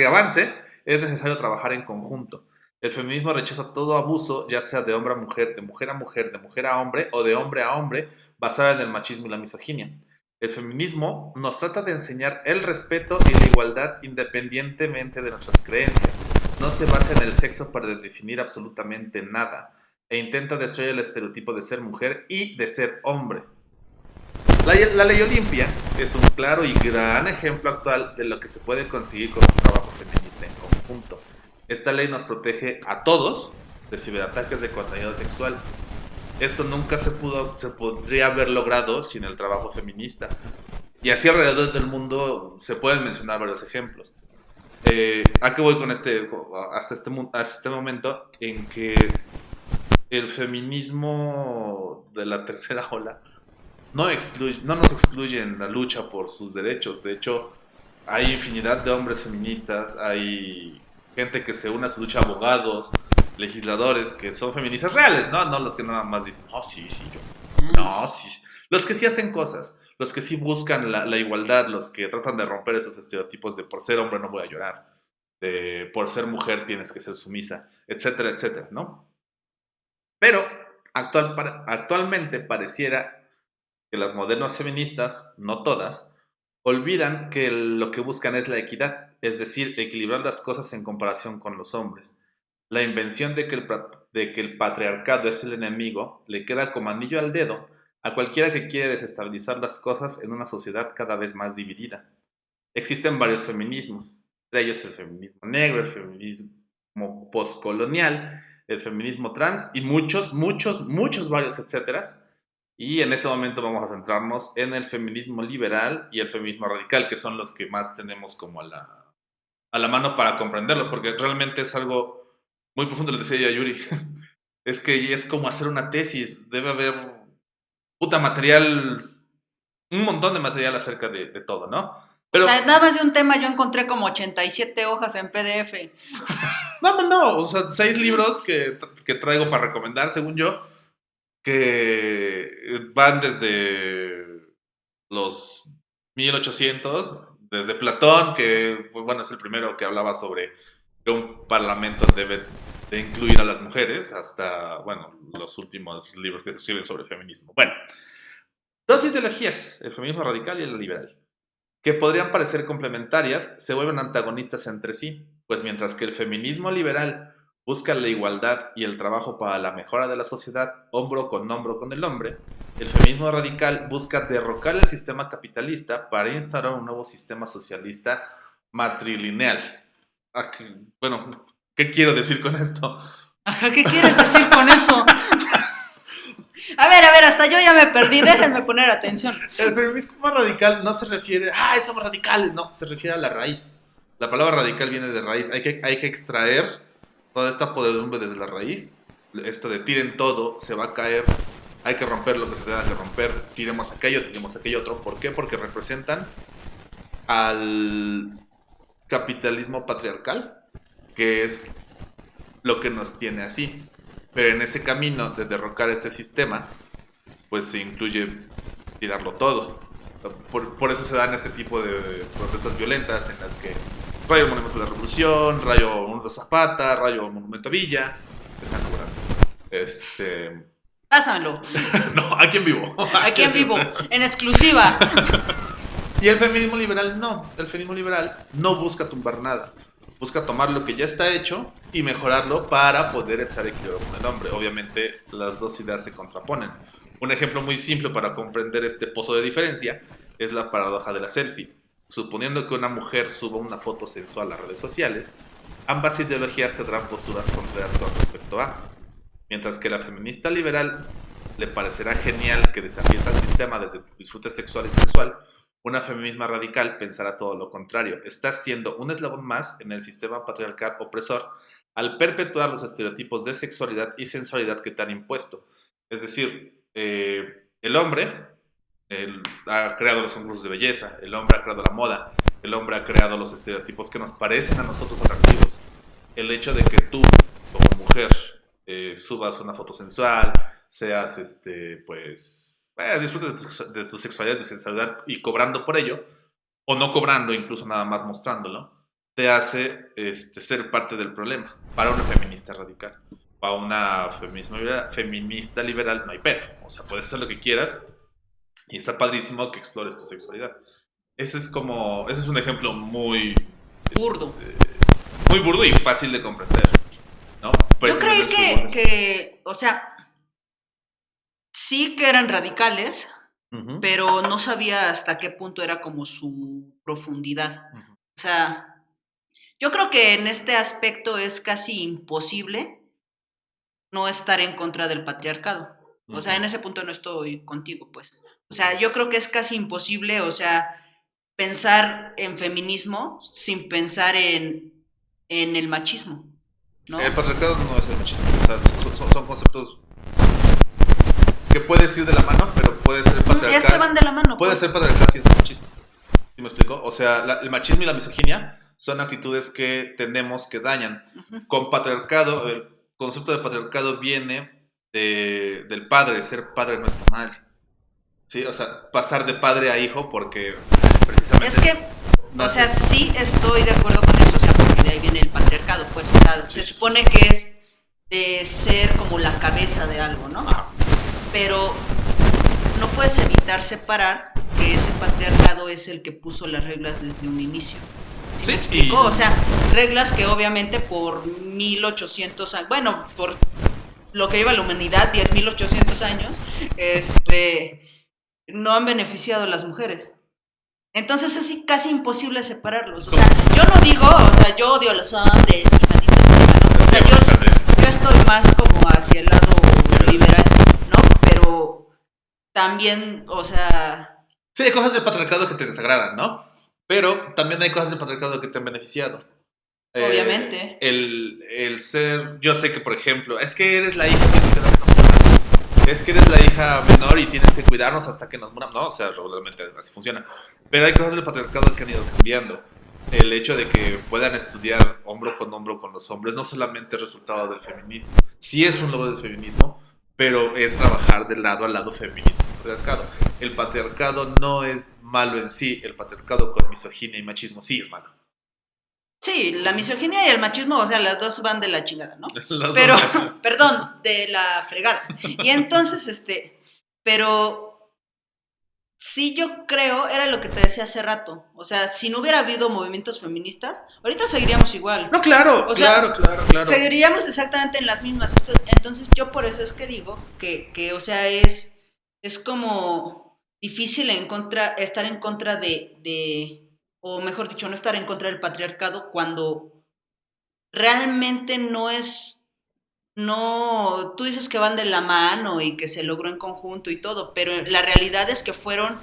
avance es necesario trabajar en conjunto. El feminismo rechaza todo abuso, ya sea de hombre a mujer, de mujer a mujer, de mujer a hombre o de hombre a hombre, basada en el machismo y la misoginia. El feminismo nos trata de enseñar el respeto y la igualdad independientemente de nuestras creencias. No se basa en el sexo para definir absolutamente nada e intenta destruir el estereotipo de ser mujer y de ser hombre. La ley Olimpia es un claro y gran ejemplo actual de lo que se puede conseguir con un trabajo feminista en conjunto. Esta ley nos protege a todos de ciberataques de contenido sexual. Esto nunca se podría haber logrado sin el trabajo feminista. Y así alrededor del mundo se pueden mencionar varios ejemplos. ¿A qué voy con hasta este momento en que el feminismo de la tercera ola no nos excluye en la lucha por sus derechos? De hecho, hay infinidad de hombres feministas, hay gente que se une a su lucha, abogados, legisladores que son feministas reales, ¿no? No los que nada más dicen, sí, yo. No, sí. Los que sí hacen cosas, los que sí buscan la igualdad, los que tratan de romper esos estereotipos de por ser hombre no voy a llorar, de por ser mujer tienes que ser sumisa, etcétera, etcétera, ¿no? Pero actualmente pareciera que las modernas feministas, no todas, olvidan que lo que buscan es la equidad, es decir, equilibrar las cosas en comparación con los hombres. La invención de que el patriarcado es el enemigo le queda como anillo al dedo a cualquiera que quiere desestabilizar las cosas en una sociedad cada vez más dividida. Existen varios feminismos, entre ellos el feminismo negro, el feminismo postcolonial, el feminismo trans y muchos, varios, etcétera. Y en ese momento vamos a centrarnos en el feminismo liberal y el feminismo radical, que son los que más tenemos como a la mano para comprenderlos, porque realmente es algo muy profundo, lo decía Yuri. Es que es como hacer una tesis, debe haber material, un montón de material acerca de todo, ¿no? Pero, o sea, nada más de un tema yo encontré como 87 hojas en PDF. no, o sea, 6 libros que traigo para recomendar, según yo, que van desde los 1800, desde Platón, que bueno, es el primero que hablaba sobre que un parlamento debe de incluir a las mujeres, hasta, bueno, los últimos libros que se escriben sobre feminismo. Bueno, dos ideologías, el feminismo radical y el liberal, que podrían parecer complementarias, se vuelven antagonistas entre sí, pues mientras que el feminismo liberal busca la igualdad y el trabajo para la mejora de la sociedad hombro con el hombre, el feminismo radical busca derrocar el sistema capitalista para instaurar un nuevo sistema socialista matrilineal. Bueno, ¿qué quiero decir con esto? Ajá, ¿qué quieres decir con eso? A ver, hasta yo ya me perdí, déjenme poner atención. El feminismo radical no se refiere, somos radicales, no, se refiere a la raíz. La palabra radical viene de raíz, hay que extraer toda esta podredumbre desde la raíz. Esto de tiren todo, se va a caer, hay que romper lo que se tenga que romper, tiremos aquello otro. ¿Por qué? Porque representan al capitalismo patriarcal, que es lo que nos tiene así. Pero en ese camino de derrocar este sistema, pues se incluye tirarlo todo. Por eso se dan este tipo de protestas violentas en las que rayo Monumento de la Revolución, rayo Monumento Zapata, rayo Monumento Villa, están cobrando. Pásamelo. No, aquí en vivo. Aquí en vivo, en exclusiva. Y el feminismo liberal no. El feminismo liberal no busca tumbar nada. Busca tomar lo que ya está hecho y mejorarlo para poder estar equilibrado con el hombre. Obviamente las dos ideas se contraponen. Un ejemplo muy simple para comprender este pozo de diferencia es la paradoja de la selfie. Suponiendo que una mujer suba una foto sensual a las redes sociales, ambas ideologías tendrán posturas contrarias con respecto a. Mientras que la feminista liberal le parecerá genial que desafíes al sistema desde tu disfrute sexual y sensual, una feminista radical pensará todo lo contrario. Estás siendo un eslabón más en el sistema patriarcal opresor al perpetuar los estereotipos de sexualidad y sensualidad que te han impuesto. Es decir, el hombre ha creado los concursos de belleza, el hombre ha creado la moda, el hombre ha creado los estereotipos que nos parecen a nosotros atractivos. El hecho de que tú, como mujer, subas una foto sensual, seas, disfrutes de tu sexualidad, de tu sensualidad y cobrando por ello, o no cobrando, incluso nada más mostrándolo, te hace ser parte del problema para una feminista radical. Para una feminista liberal no hay pedo, o sea, puedes hacer lo que quieras y está padrísimo que explores tu sexualidad. Ese es un ejemplo muy burdo. Muy burdo y fácil de comprender, ¿no? Yo creí que, o sea, sí que eran radicales, pero no sabía hasta qué punto era como su profundidad. O sea, yo creo que en este aspecto es casi imposible no estar en contra del patriarcado. O sea, en ese punto no estoy contigo, pues. O sea, yo creo que es casi imposible, o sea, pensar en feminismo sin pensar en el machismo, ¿no? El patriarcado no es el machismo. O sea, son conceptos que puedes ir de la mano, pero puede ser patriarcal. Y es que van de la mano. Puede ser patriarcal sin ser machismo. ¿Sí me explico? O sea, el machismo y la misoginia son actitudes que tenemos que dañan. Con patriarcado, el concepto de patriarcado viene del padre. Ser padre no está mal. ¿Sí? O sea, pasar de padre a hijo porque precisamente... Es que, o sea, sí estoy de acuerdo con eso, o sea, porque de ahí viene el patriarcado, pues, o sea, se supone que es de ser como la cabeza de algo, ¿no? Pero no puedes evitar separar que ese patriarcado es el que puso las reglas desde un inicio. ¿Sí me explico? O sea, reglas que obviamente por 1800 años, bueno, por lo que lleva la humanidad, 10.800 años, no han beneficiado a las mujeres. Entonces es casi imposible separarlos. O sea, yo no digo, o sea, yo odio a los hombres y malditas sean, ¿no? O sea, yo estoy más como hacia el lado liberal, ¿no? Pero también, o sea... Sí, hay cosas del patriarcado que te desagradan, ¿no? Pero también hay cosas del patriarcado que te han beneficiado. Obviamente. El ser... Yo sé que, por ejemplo, es que eres la hija que te queda enamorada. es que eres la hija menor y tienes que cuidarnos hasta que nos muramos. No, o sea, regularmente así funciona. Pero hay cosas del patriarcado que han ido cambiando. El hecho de que puedan estudiar hombro con los hombres no solamente es resultado del feminismo. Sí es un logro del feminismo, pero es trabajar de lado a lado feminismo y patriarcado. El patriarcado no es malo en sí, el patriarcado con misoginia y machismo sí es malo. Sí, la misoginia y el machismo, o sea, las dos van de la chingada, ¿no? Las Pero, dos. perdón, de la fregada. Y entonces, pero sí yo creo, era lo que te decía hace rato, o sea, si no hubiera habido movimientos feministas, ahorita seguiríamos igual. No, claro, O sea, claro. seguiríamos exactamente en las mismas. Entonces yo por eso es que digo que o sea, es como difícil estar en contra o mejor dicho, no estar en contra del patriarcado cuando realmente tú dices que van de la mano y que se logró en conjunto y todo, pero la realidad es que fueron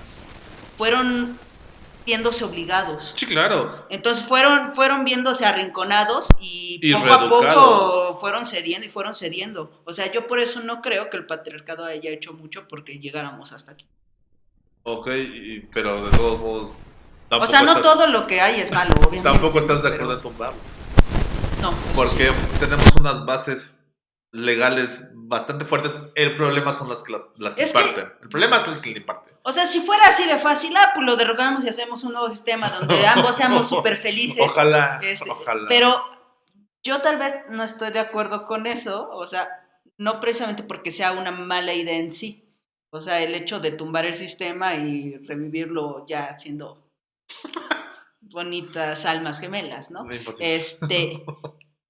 viéndose obligados. Sí, claro. Entonces fueron viéndose arrinconados y poco reeducados. a poco fueron cediendo. O sea, yo por eso no creo que el patriarcado haya hecho mucho porque llegáramos hasta aquí. Ok, pero de todos modos... O sea, no todo lo que hay es malo, obviamente. Tampoco estás de acuerdo en tumbarlo. No. Porque sí. tenemos unas bases legales bastante fuertes. El problema son las que las imparten. El problema es las que le imparten. O sea, si fuera así de fácil, pues lo derogamos y hacemos un nuevo sistema donde ambos seamos súper felices. Ojalá. Pero yo tal vez no estoy de acuerdo con eso, o sea, no precisamente porque sea una mala idea en sí. O sea, el hecho de tumbar el sistema y revivirlo ya siendo bonitas almas gemelas, ¿no?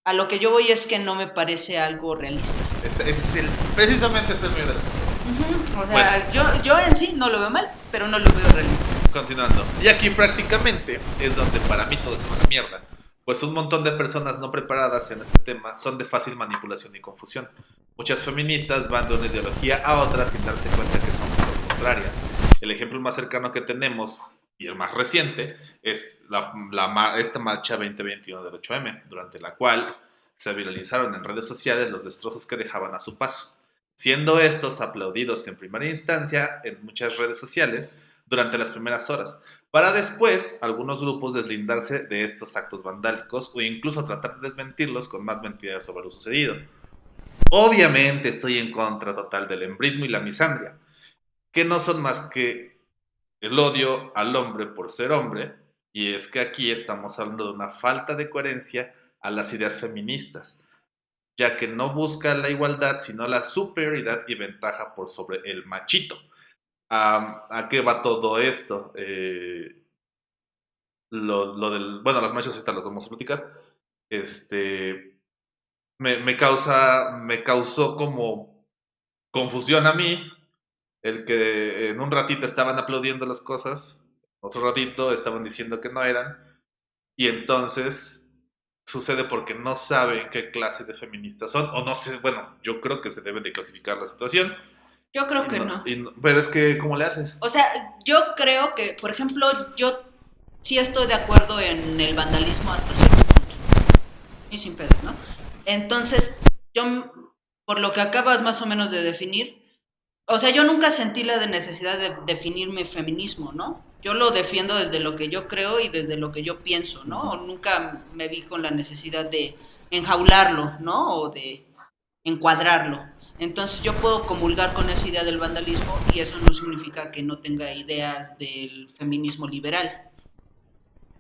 A lo que yo voy es que no me parece algo realista. Precisamente ese es el medio de la O sea, bueno, yo en sí no lo veo mal, pero no lo veo realista. Continuando. Y aquí prácticamente es donde para mí todo se va a la mierda. Pues un montón de personas no preparadas en este tema son de fácil manipulación y confusión. Muchas feministas van de una ideología a otra sin darse cuenta que son cosas contrarias. El ejemplo más cercano que tenemos, y el más reciente, es esta marcha 2021 del 8M, durante la cual se viralizaron en redes sociales los destrozos que dejaban a su paso, siendo estos aplaudidos en primera instancia en muchas redes sociales durante las primeras horas, para después algunos grupos deslindarse de estos actos vandálicos o incluso tratar de desmentirlos con más mentiras sobre lo sucedido. Obviamente estoy en contra total del embrismo y la misandria, que no son más que el odio al hombre por ser hombre, y es que aquí estamos hablando de una falta de coherencia a las ideas feministas, ya que no busca la igualdad, sino la superioridad y ventaja por sobre el machito. ¿A qué va todo esto? Las marchas ahorita las vamos a platicar. Me causó como confusión a mí el que en un ratito estaban aplaudiendo las cosas, otro ratito estaban diciendo que no eran, y entonces sucede porque no saben qué clase de feministas son, o no sé, bueno, yo creo que se debe de clasificar la situación. Yo creo que no. Pero es que, ¿cómo le haces? O sea, yo creo que, por ejemplo, yo sí estoy de acuerdo en el vandalismo hasta cierto punto. Y sin pedo, ¿no? Entonces, yo, por lo que acabas más o menos de definir, o sea, yo nunca sentí la necesidad de definirme feminismo, ¿no? Yo lo defiendo desde lo que yo creo y desde lo que yo pienso, ¿no? Nunca me vi con la necesidad de enjaularlo, ¿no? O de encuadrarlo. Entonces yo puedo comulgar con esa idea del vandalismo y eso no significa que no tenga ideas del feminismo liberal.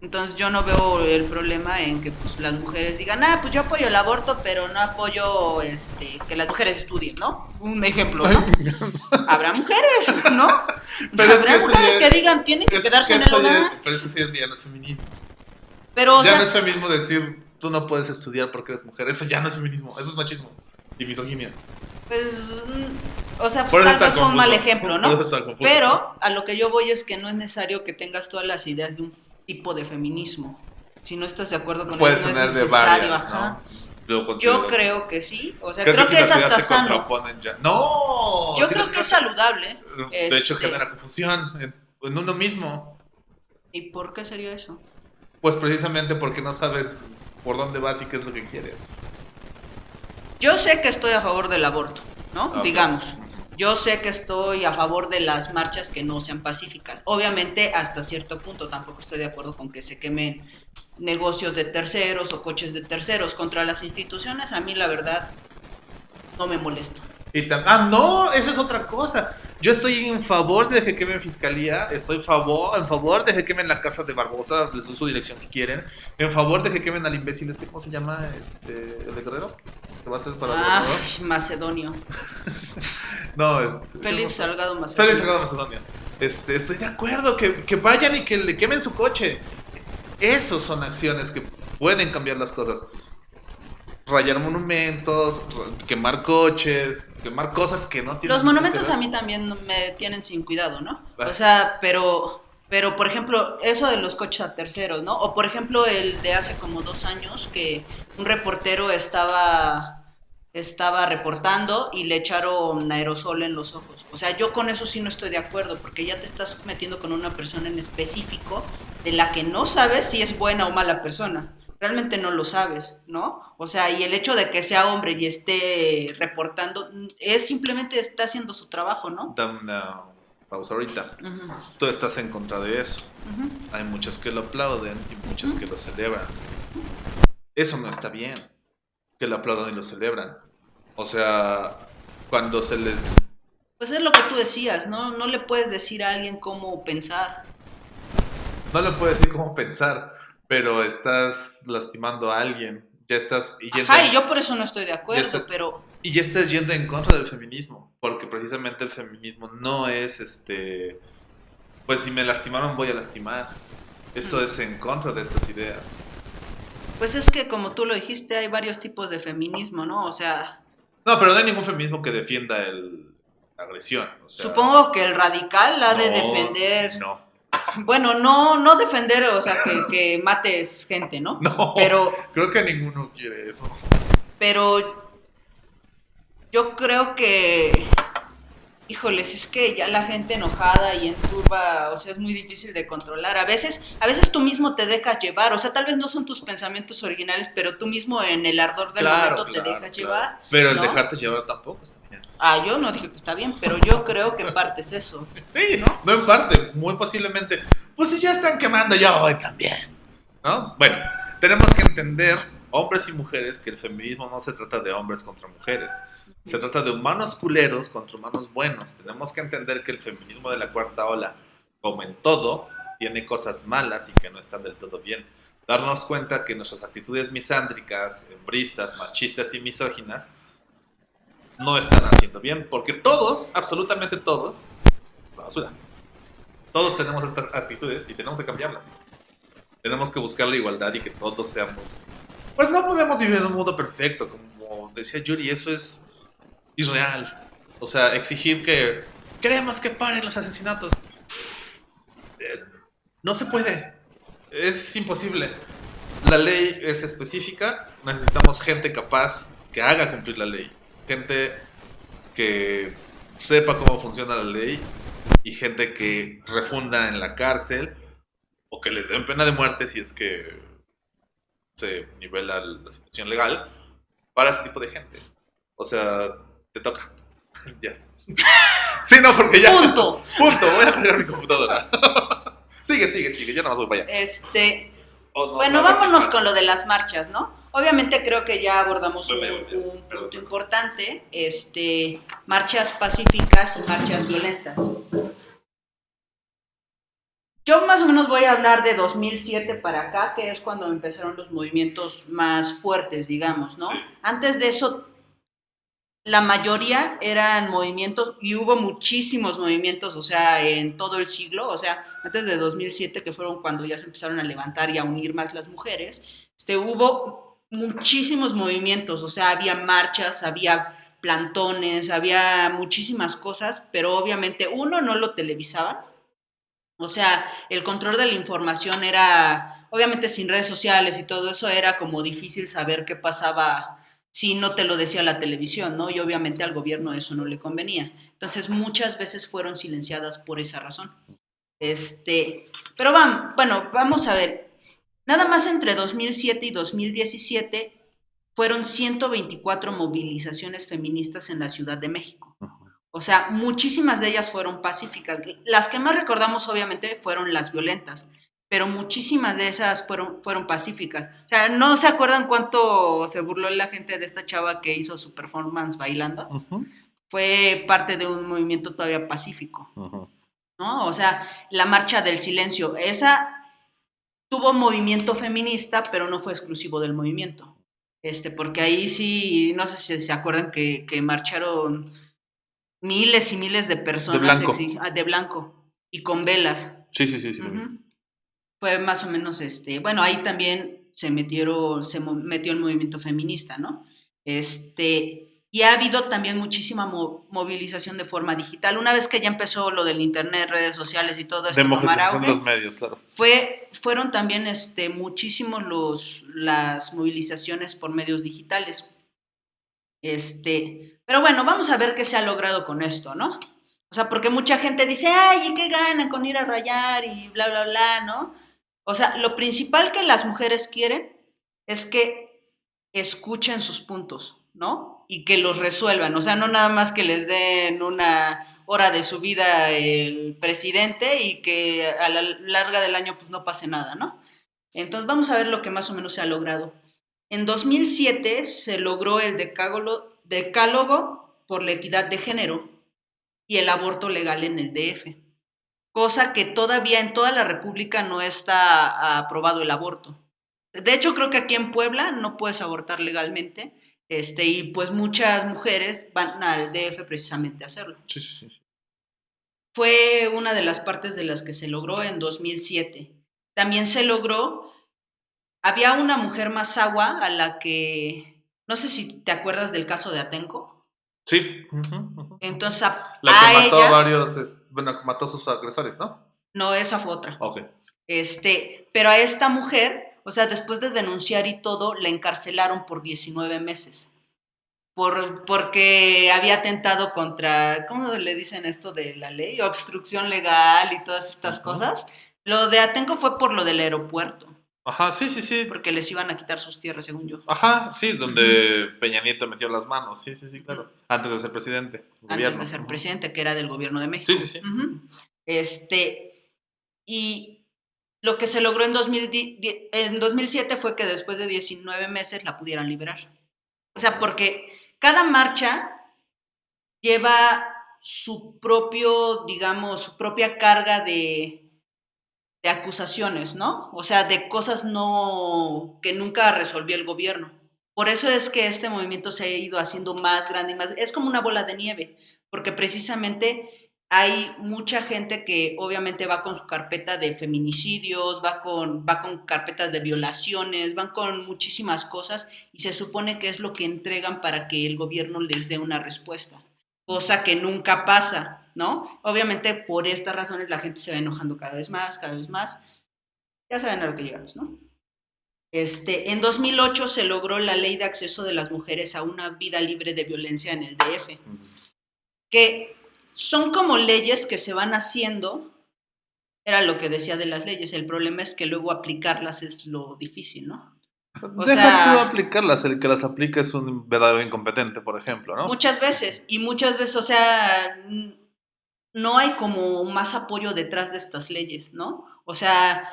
Entonces yo no veo el problema en que pues, las mujeres digan, pues yo apoyo el aborto, pero no apoyo que las mujeres estudien, ¿no? Un ejemplo, ¿no? Habrá mujeres, ¿no? Pero habrá mujeres que digan, tienen que quedarse en el hogar. Pero es que eso ya no es feminismo. Pero, ya no es feminismo decir, tú no puedes estudiar porque eres mujer. Eso ya no es feminismo, eso es machismo y misoginia. Pues, o sea, tal vez fue un mal ejemplo, ¿no? Pero a lo que yo voy es que no es necesario que tengas todas las ideas de un tipo de feminismo. Si no estás de acuerdo con puedes eso, no tener es necesario. De varias, ajá. ¿no? Yo creo que sí. O sea, creo que es hasta sano. No. Yo creo que es saludable. De hecho, genera confusión en uno mismo. ¿Y por qué sería eso? Pues precisamente porque no sabes por dónde vas y qué es lo que quieres. Yo sé que estoy a favor del aborto, ¿no? Okay. Digamos. yo sé que estoy a favor de las marchas que no sean pacíficas. Obviamente, hasta cierto punto, tampoco estoy de acuerdo con que se quemen negocios de terceros o coches de terceros. Contra las instituciones, a mí la verdad no me molesta. No, esa es otra cosa. Yo estoy en favor de que quemen fiscalía, estoy en favor de que quemen la casa de Barbosa, les doy su dirección si quieren, en favor de que quemen al imbécil ¿cómo se llama? El de Guerrero, que va a ser para gobernador. Macedonio. No, Félix Salgado Macedonio. Félix Salgado Macedonio. Estoy de acuerdo, que vayan y que le quemen su coche. Esos son acciones que pueden cambiar las cosas. Rayar monumentos, quemar coches, quemar cosas que no tienen. Los monumentos a mí también me tienen sin cuidado, ¿no? O sea, pero por ejemplo, eso de los coches a terceros, ¿no? O por ejemplo, el de hace como 2 años que un reportero estaba reportando y le echaron aerosol en los ojos. O sea, yo con eso sí no estoy de acuerdo, porque ya te estás metiendo con una persona en específico de la que no sabes si es buena o mala persona. Realmente no lo sabes, ¿no? O sea, y el hecho de que sea hombre y esté reportando, es simplemente está haciendo su trabajo, ¿no? Dame una pausa ahorita. Tú estás en contra de eso. Hay muchas que lo aplauden y muchas que lo celebran. Eso no está bien, que lo aplaudan y lo celebran. O sea, cuando se les... Pues es lo que tú decías, ¿no? No le puedes decir a alguien cómo pensar. No le puedes decir cómo pensar, pero estás lastimando a alguien. Ya estás yendo. Ajá, y yo por eso no estoy de acuerdo, pero... Y ya estás yendo en contra del feminismo, porque precisamente el feminismo no es pues si me lastimaron voy a lastimar. Eso es en contra de estas ideas. Pues es que como tú lo dijiste, hay varios tipos de feminismo, ¿no? O sea... No, pero no hay ningún feminismo que defienda la agresión. O sea, supongo que el radical ha de defender... No. Bueno, no defender, o sea, que mates gente, ¿no? No, pero creo que ninguno quiere eso. Pero yo creo que, híjoles, es que ya la gente enojada y en turba, o sea, es muy difícil de controlar. A veces tú mismo te dejas llevar, o sea, tal vez no son tus pensamientos originales, pero tú mismo en el ardor del momento te dejas llevar. Pero ¿no? el dejarte llevar tampoco está bien. Yo no dije que está bien, pero yo creo que en parte es eso. Sí, no en parte, muy posiblemente. Pues si ya están quemando, yo voy también. ¿No? Bueno, tenemos que entender, hombres y mujeres, que el feminismo no se trata de hombres contra mujeres. Se trata de humanos culeros contra humanos buenos. Tenemos que entender que el feminismo de la cuarta ola, como en todo, tiene cosas malas y que no están del todo bien. Darnos cuenta que nuestras actitudes misándricas, hembristas, machistas y misóginas no están haciendo bien, porque todos, absolutamente todos, la basura. Todos tenemos estas actitudes y tenemos que cambiarlas. Tenemos que buscar la igualdad y que todos seamos... Pues no podemos vivir en un mundo perfecto, como decía Yuri, eso es irreal. O sea, exigir que queremos que paren los asesinatos. No se puede. Es imposible. La ley es específica, necesitamos gente capaz que haga cumplir la ley. Gente que sepa cómo funciona la ley y gente que refunda en la cárcel o que les den pena de muerte si es que se nivela la situación legal para ese tipo de gente. O sea, te toca. Ya. Sí, no, porque ya. Punto. Voy a cargar mi computadora. Sigue, yo nada más voy para allá. Bueno, vámonos con lo de las marchas, ¿no? Obviamente creo que ya abordamos un punto importante, marchas pacíficas y marchas violentas. Yo más o menos voy a hablar de 2007 para acá, que es cuando empezaron los movimientos más fuertes, digamos, ¿no? Sí. Antes de eso, la mayoría eran movimientos, y hubo muchísimos movimientos, o sea, en todo el siglo, o sea, antes de 2007, que fueron cuando ya se empezaron a levantar y a unir más las mujeres, hubo muchísimos movimientos, o sea, había marchas, había plantones, había muchísimas cosas, pero obviamente uno no lo televisaban, o sea, el control de la información era, obviamente sin redes sociales y todo eso, era como difícil saber qué pasaba si no te lo decía la televisión, ¿no? Y obviamente al gobierno eso no le convenía. Entonces muchas veces fueron silenciadas por esa razón. Pero vamos a ver. Nada más entre 2007 y 2017 fueron 124 movilizaciones feministas en la Ciudad de México. O sea, muchísimas de ellas fueron pacíficas. Las que más recordamos, obviamente, fueron las violentas, pero muchísimas de esas fueron pacíficas. O sea, ¿no se acuerdan cuánto se burló la gente de esta chava que hizo su performance bailando? Uh-huh. Fue parte de un movimiento todavía pacífico, Uh-huh. ¿no? O sea, la marcha del silencio, esa tuvo movimiento feminista, pero no fue exclusivo del movimiento. Porque ahí sí, no sé si se acuerdan que marcharon miles y miles de personas De blanco y con velas. Sí, sí, sí, sí. Uh-huh. Fue más o menos bueno, ahí también se metió el movimiento feminista, ¿no? Y ha habido también muchísima movilización de forma digital. Una vez que ya empezó lo del internet, redes sociales y todo esto tomar auge, los medios, claro. Fueron también muchísimos las movilizaciones por medios digitales. Pero bueno, vamos a ver qué se ha logrado con esto, ¿no? O sea, porque mucha gente dice, ay, ¿y qué ganan con ir a rayar y bla, bla, bla, ¿no? O sea, lo principal que las mujeres quieren es que escuchen sus puntos, ¿no? Y que los resuelvan. O sea, no nada más que les den una hora de su vida el presidente y que a la larga del año pues no pase nada, ¿no? Entonces vamos a ver lo que más o menos se ha logrado. En 2007 se logró el decálogo por la equidad de género y el aborto legal en el DF, cosa que todavía en toda la República no está aprobado el aborto. De hecho, creo que aquí en Puebla no puedes abortar legalmente, y pues muchas mujeres van al DF precisamente a hacerlo. Sí, sí, sí. Fue una de las partes de las que se logró en 2007. También se logró, había una mujer mazahua a la que, no sé si te acuerdas del caso de Atenco. Sí. Entonces, la que mató ella, mató a sus agresores, ¿no? No, esa fue otra. Ok. Pero a esta mujer, o sea, después de denunciar y todo, la encarcelaron por 19 meses. Porque había atentado contra, ¿cómo le dicen esto de la ley? Obstrucción legal y todas estas cosas. Lo de Atenco fue por lo del aeropuerto. Ajá, sí, sí, sí. Porque les iban a quitar sus tierras, según yo. Ajá, sí, donde Peña Nieto metió las manos. Sí, sí, sí, claro. Antes de ser presidente. Antes de ser presidente, que era del gobierno de México. Sí, sí, sí. Y lo que se logró en 2007 fue que después de 19 meses la pudieran liberar. O sea, porque cada marcha lleva su propio, digamos, su propia carga de acusaciones, ¿no? O sea, de cosas que nunca resolvió el gobierno. Por eso es que este movimiento se ha ido haciendo más grande y más. Es como una bola de nieve, porque precisamente hay mucha gente que obviamente va con su carpeta de feminicidios, va con carpetas de violaciones, van con muchísimas cosas y se supone que es lo que entregan para que el gobierno les dé una respuesta, cosa que nunca pasa, ¿no? Obviamente por estas razones la gente se va enojando cada vez más. Ya saben a lo que llegamos, ¿no? En 2008 se logró la ley de acceso de las mujeres a una vida libre de violencia en el DF, que son como leyes que se van haciendo, era lo que decía de las leyes, el problema es que luego aplicarlas es lo difícil, ¿no? Deja tú aplicarlas, el que las aplica es un verdadero incompetente, por ejemplo, ¿no? Muchas veces, o sea, no hay como más apoyo detrás de estas leyes, ¿no? O sea,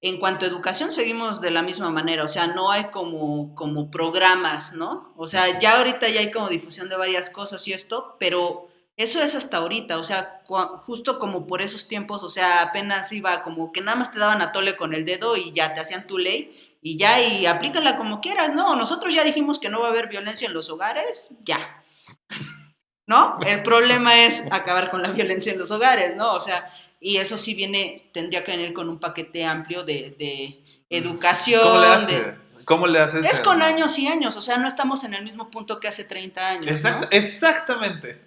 en cuanto a educación seguimos de la misma manera, o sea, no hay como programas, ¿no? O sea, ya ahorita ya hay como difusión de varias cosas y esto, pero eso es hasta ahorita, o sea, justo como por esos tiempos, o sea, apenas iba como que nada más te daban a tole con el dedo y ya te hacían tu ley y ya, y aplícala como quieras, ¿no? Nosotros ya dijimos que no va a haber violencia en los hogares, ya. ¿No? El problema es acabar con la violencia en los hogares, ¿no? O sea, y eso sí tendría que venir con un paquete amplio de educación. ¿Cómo le hace? ¿Cómo le haces? Es con años y años, o sea, no estamos en el mismo punto que hace 30 años. ¿No? Exactamente.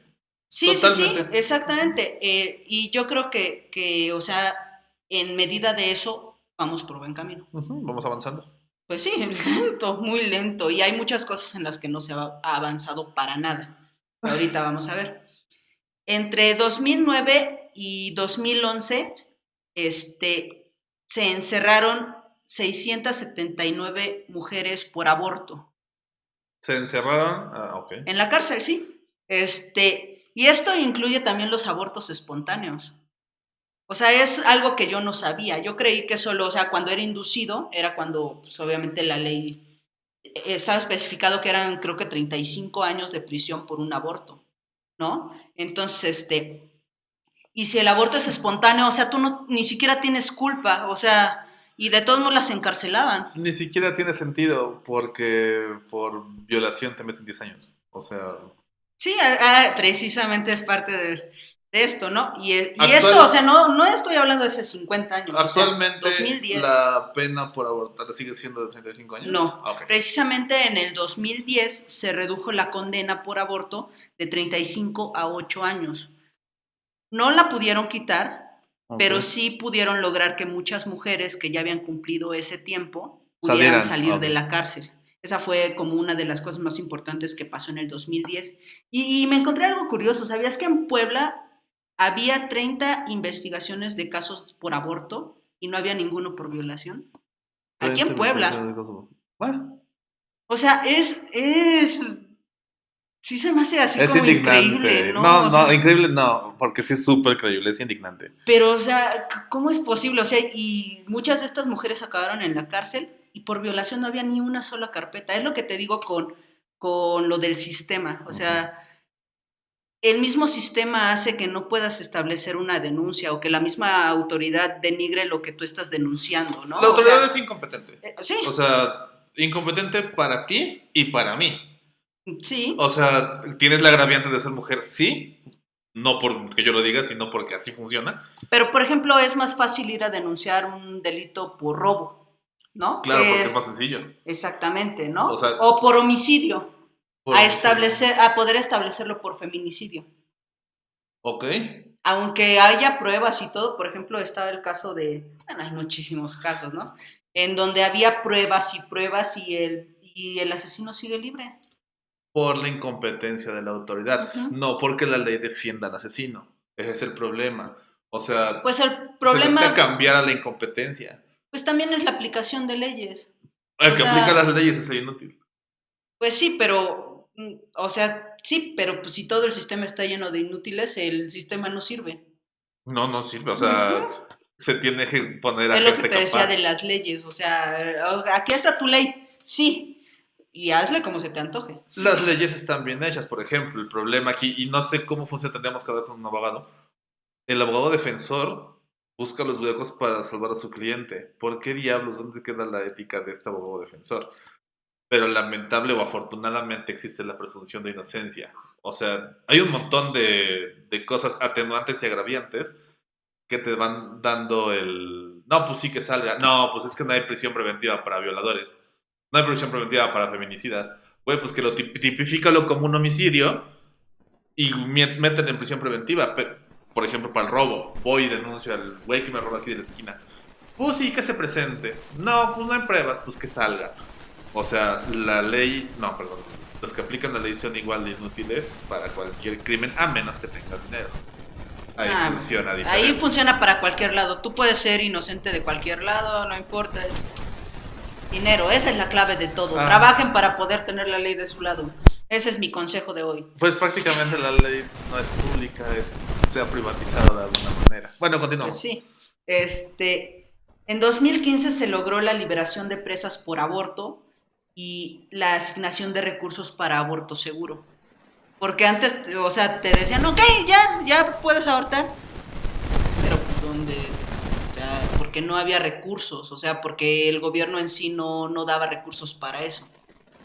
Sí, totalmente. Sí, exactamente. Y yo creo que, o sea, en medida de eso, vamos por buen camino. Vamos avanzando. Pues sí, lento, muy lento. Y hay muchas cosas en las que no se ha avanzado para nada. Ahorita vamos a ver. Entre 2009 y 2011, se encerraron 679 mujeres por aborto. ¿Se encerraron? Ah, ok. En la cárcel, sí. Y esto incluye también los abortos espontáneos. O sea, es algo que yo no sabía. Yo creí que solo, o sea, cuando era inducido, era cuando, pues, obviamente la ley estaba especificado que eran, creo que 35 años de prisión por un aborto, ¿no? Entonces, y si el aborto es espontáneo, o sea, tú no, ni siquiera tienes culpa, o sea, y de todos modos las encarcelaban. Ni siquiera tiene sentido porque por violación te meten 10 años. O sea... Sí, precisamente es parte de esto, ¿no? Y Actual, esto, o sea, no estoy hablando de hace 50 años. Actualmente, o sea, 2010. ¿la pena por abortar sigue siendo de 35 años? No, okay. Precisamente en el 2010 se redujo la condena por aborto de 35 a 8 años. No la pudieron quitar, pero sí pudieron lograr que muchas mujeres que ya habían cumplido ese tiempo pudieran salir de la cárcel. Esa fue como una de las cosas más importantes que pasó en el 2010. Y me encontré algo curioso. ¿Sabías que en Puebla había 30 investigaciones de casos por aborto y no había ninguno por violación? Aquí en Puebla. O sea, sí se me hace así es como indignante. Increíble, ¿no? No, o sea, increíble no, porque sí es súper creíble, es indignante. Pero, o sea, ¿cómo es posible? O sea, y muchas de estas mujeres acabaron en la cárcel y por violación no había ni una sola carpeta. Es lo que te digo con lo del sistema. O sea, el mismo sistema hace que no puedas establecer una denuncia o que la misma autoridad denigre lo que tú estás denunciando, ¿no? La autoridad es incompetente. Sí. O sea, incompetente para ti y para mí. Sí. O sea, tienes la agraviante de ser mujer, sí. No porque yo lo diga, sino porque así funciona. Pero, por ejemplo, es más fácil ir a denunciar un delito por robo, ¿no? Claro, porque es más sencillo. Exactamente, ¿no? O sea, o por homicidio. A poder establecerlo por feminicidio. Ok. Aunque haya pruebas y todo, por ejemplo, estaba el caso bueno, hay muchísimos casos, ¿no? En donde había pruebas y el asesino sigue libre. Por la incompetencia de la autoridad, no porque la ley defienda al asesino. Ese es el problema. O sea, pues el problema, se necesita cambiar a la incompetencia. Pues también es la aplicación de leyes. El que aplica las leyes es inútil. Pues sí, pero, o sea, sí, pero pues si todo el sistema está lleno de inútiles, el sistema no sirve. No sirve, o sea, se tiene que poner a gente capaz. Es lo que te decía de las leyes, o sea, aquí está tu ley, sí, y hazle como se te antoje. Las leyes están bien hechas, por ejemplo, el problema aquí, y no sé cómo funciona, tendríamos que hablar con un abogado, el abogado defensor busca los huecos para salvar a su cliente. ¿Por qué diablos? ¿Dónde queda la ética de este abogado defensor? Pero lamentable o afortunadamente existe la presunción de inocencia. O sea, hay un montón de cosas atenuantes y agraviantes que te van dando el... No, pues sí que salga. No, pues es que no hay prisión preventiva para violadores. No hay prisión preventiva para feminicidas. Güey, pues que lo tipifícalo como un homicidio y meten en prisión preventiva. Por ejemplo, para el robo. Voy y denuncio al güey que me roba aquí de la esquina. Pues sí, que se presente. No, pues no hay pruebas, pues que salga. O sea, la ley... No, perdón. Los que aplican la ley son igual de inútiles para cualquier crimen, a menos que tengas dinero. Ahí funciona diferente. Ahí funciona para cualquier lado. Tú puedes ser inocente de cualquier lado, no importa. Dinero, esa es la clave de todo. Trabajen para poder tener la ley de su lado. Ese es mi consejo de hoy. Pues prácticamente la ley no es pública, se ha privatizado de alguna manera. Bueno, continuamos. Pues sí. En 2015 se logró la liberación de presas por aborto y la asignación de recursos para aborto seguro. Porque antes, o sea, te decían, ok, ya puedes abortar. Pero pues, ¿dónde? O sea, porque no había recursos, o sea, porque el gobierno en sí no daba recursos para eso.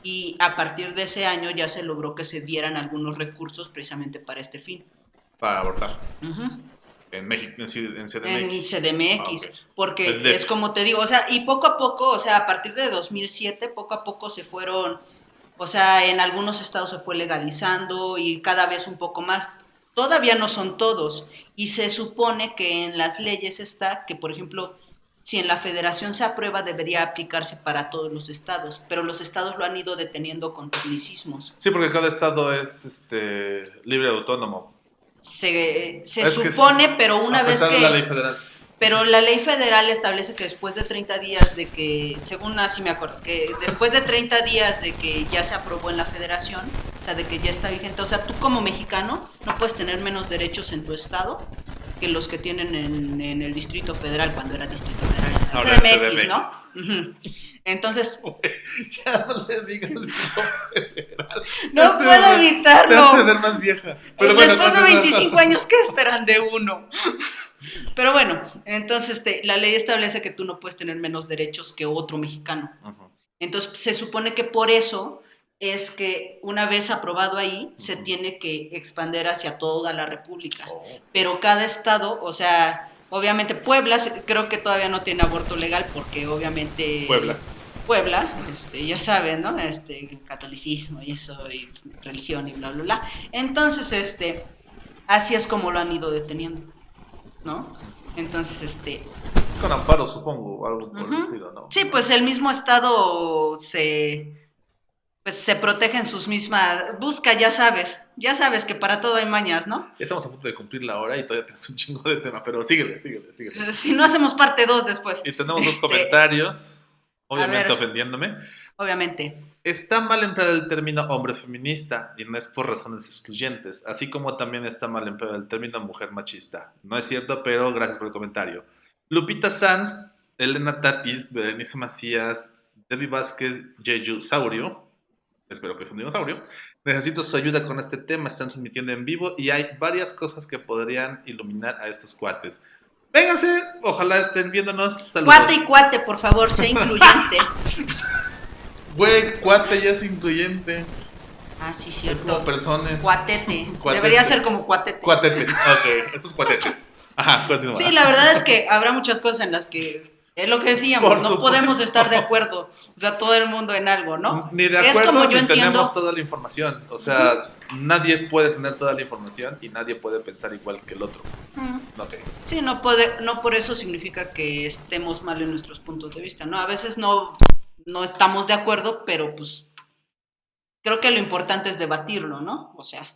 Y a partir de ese año ya se logró que se dieran algunos recursos precisamente para este fin. Para abortar. En México, en CDMX. En CDMX, porque es como te digo, o sea, y poco a poco, o sea, a partir de 2007, poco a poco se fueron, o sea, en algunos estados se fue legalizando y cada vez un poco más. Todavía no son todos, y se supone que en las leyes está que, por ejemplo, si en la federación se aprueba, debería aplicarse para todos los estados, pero los estados lo han ido deteniendo con tecnicismos. Sí, porque cada estado es libre y autónomo. Se supone, pero una vez que... La ley federal. Pero la ley federal establece que después de 30 días de que, según así me acuerdo, que después de 30 días de que ya se aprobó en la federación, o sea, de que ya está vigente. O sea, tú como mexicano no puedes tener menos derechos en tu estado que los que tienen en el Distrito Federal, cuando era Distrito Federal, en Ahora el es CDMX, CDMX. ¿no? Uh-huh. Entonces, Ya no le digas Distrito Federal. no puedo evitarlo. Te hace ver más vieja. Pero bueno, después de 25 años, ¿qué esperan de uno? Pero bueno, entonces la ley establece que tú no puedes tener menos derechos que otro mexicano. Uh-huh. Entonces se supone que por eso es que una vez aprobado ahí, se tiene que expandir hacia toda la República. Pero cada estado, o sea, obviamente Puebla, creo que todavía no tiene aborto legal porque obviamente... Puebla, ya saben, ¿no? Catolicismo y eso, y religión y bla, bla, bla. Entonces, así es como lo han ido deteniendo, ¿no? Entonces, con amparo, supongo, algo por el estilo, ¿no? Sí, pues el mismo estado se protege en sus mismas... Busca, ya sabes que para todo hay mañas, ¿no? Estamos a punto de cumplir la hora y todavía tienes un chingo de tema, pero síguele. Si no, hacemos parte 2 después. Y tenemos 2 comentarios, obviamente ofendiéndome. Obviamente. Está mal emplear el término hombre feminista y no es por razones excluyentes, así como también está mal emplear el término mujer machista. No es cierto, pero gracias por el comentario. Lupita Sanz, Elena Tatis, Berenice Macías, Debbie Vázquez, Jeju Saurio, espero que es un dinosaurio, necesito su ayuda con este tema, están transmitiendo en vivo y hay varias cosas que podrían iluminar a estos cuates. Vénganse, ojalá estén viéndonos, saludos. Cuate y cuate, por favor, sé incluyente. Güey, cuate ya es incluyente. Ah, sí, cierto. Es como personas. Cuatete. Debería ser como cuatete. Cuatete, ok, estos cuatetes. Ajá, continúa. Sí, la verdad es que habrá muchas cosas en las que es lo que decíamos, no podemos estar de acuerdo, o sea, todo el mundo en algo, ¿no? Ni de acuerdo, es como yo entiendo... tenemos toda la información, o sea, nadie puede tener toda la información y nadie puede pensar igual que el otro. Okay. Sí, no por eso significa que estemos mal en nuestros puntos de vista, ¿no? A veces no estamos de acuerdo, pero pues creo que lo importante es debatirlo, ¿no? O sea...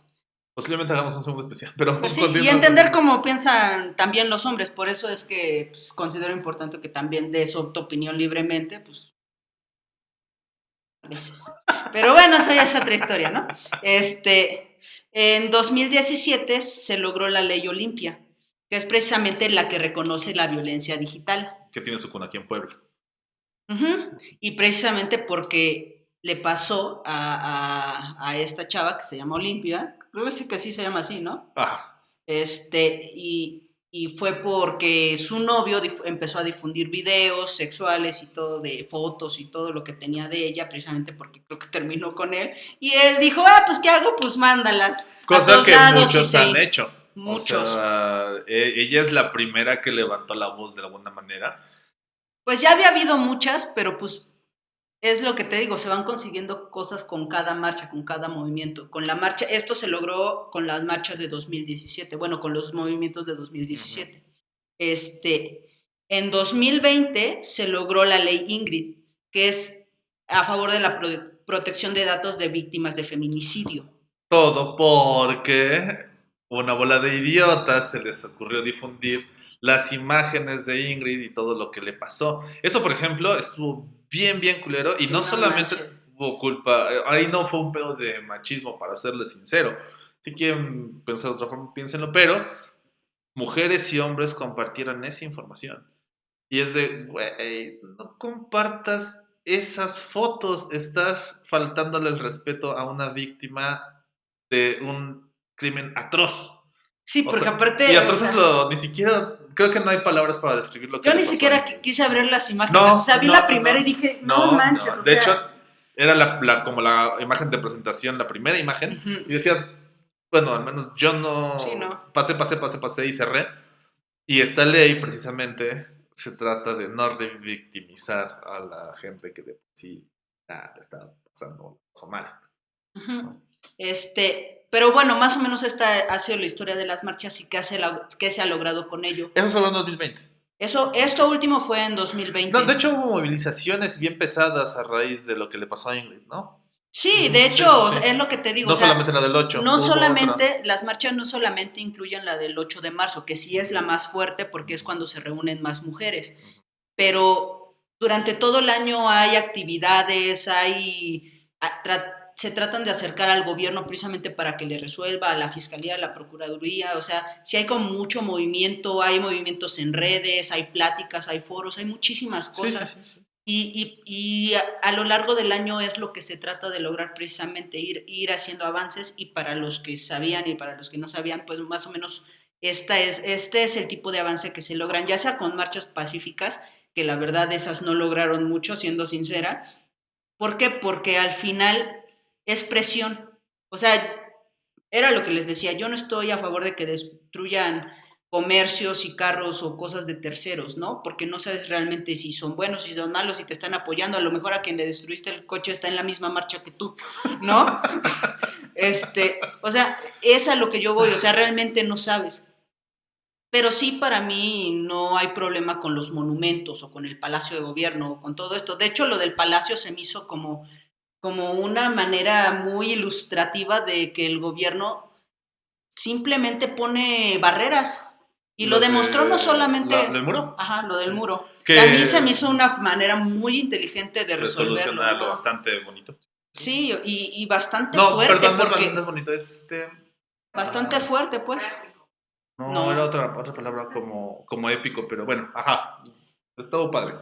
Posiblemente hagamos un segundo especial, pero... Pues sí, y entender cómo piensan también los hombres, por eso es que pues, considero importante que también des tu opinión libremente, pues... A veces. Pero bueno, eso ya es otra historia, ¿no? En 2017 se logró la ley Olimpia, que es precisamente la que reconoce la violencia digital. Que tiene su cuna aquí en Puebla. Y precisamente porque le pasó a esta chava que se llama Olimpia, creo que sí se llama así, ¿no? Ajá. Y fue porque su novio empezó a difundir videos sexuales y todo, de fotos y todo lo que tenía de ella, precisamente porque creo que terminó con él. Y él dijo, pues ¿qué hago? Pues mándalas. Cosa que muchos han hecho. Muchos. O sea, ella es la primera que levantó la voz de alguna manera. Pues ya había habido muchas, pero pues es lo que te digo, se van consiguiendo cosas con cada marcha, con cada movimiento. Con la marcha, esto se logró con las marchas de 2017, bueno, con los movimientos de 2017. En 2020 se logró la ley Ingrid, que es a favor de la protección de datos de víctimas de feminicidio. Todo porque una bola de idiotas se les ocurrió difundir las imágenes de Ingrid y todo lo que le pasó. Eso, por ejemplo, estuvo bien culero y sí, no solamente hubo culpa, ahí no fue un pedo de machismo, para serles sincero. Si quieren pensar de otra forma, piénsenlo, pero mujeres y hombres compartieron esa información. Y es de, güey, no compartas esas fotos, estás faltándole el respeto a una víctima de un crimen atroz. Sí, porque aparte... Y atroz es ni siquiera... Creo que no hay palabras para describir lo que yo ni siquiera quise abrir las imágenes. Vi la primera y dije, no manches. De hecho, era como la imagen de presentación, la primera imagen. Y decías, bueno, al menos yo no... Sí, no. Pasé y cerré. Y esta ley, precisamente, se trata de no revictimizar a la gente que de sí está pasando mal. Pero bueno, más o menos esta ha sido la historia de las marchas y qué se ha logrado con ello. Eso solo en 2020. Esto último fue en 2020. No, de hecho hubo movilizaciones bien pesadas a raíz de lo que le pasó a Ingrid, ¿no? Sí, de hecho, sí. Es lo que te digo. No solamente la del 8. No solamente, las marchas no solamente incluyen la del 8 de marzo, que sí es la más fuerte porque es cuando se reúnen más mujeres, pero durante todo el año hay actividades, se tratan de acercar al gobierno precisamente para que le resuelva, a la fiscalía, a la procuraduría, o sea, si hay como mucho movimiento, hay movimientos en redes, hay pláticas, hay foros, hay muchísimas cosas. Sí, sí, sí. Y a lo largo del año es lo que se trata de lograr precisamente, ir haciendo avances, y para los que sabían y para los que no sabían, pues más o menos este es el tipo de avance que se logran, ya sea con marchas pacíficas, que la verdad esas no lograron mucho, siendo sincera. ¿Por qué? Porque al final es presión. O sea, era lo que les decía, yo no estoy a favor de que destruyan comercios y carros o cosas de terceros, ¿no? Porque no sabes realmente si son buenos, si son malos, si te están apoyando. A lo mejor a quien le destruiste el coche está en la misma marcha que tú, ¿no? O sea, es a lo que yo voy, o sea, realmente no sabes. Pero sí, para mí no hay problema con los monumentos o con el Palacio de Gobierno o con todo esto. De hecho, lo del Palacio se me hizo como una manera muy ilustrativa de que el gobierno simplemente pone barreras. Y lo demostró no solamente... ¿El muro? Ajá, lo del muro. Que a mí se me hizo una manera muy inteligente de resolverlo. Solucionarlo, ¿no? Bastante bonito. Sí, y bastante fuerte. No, perdón, porque no es bonito, es bastante fuerte, pues. No, era otra palabra como épico, pero bueno, ajá, estuvo padre.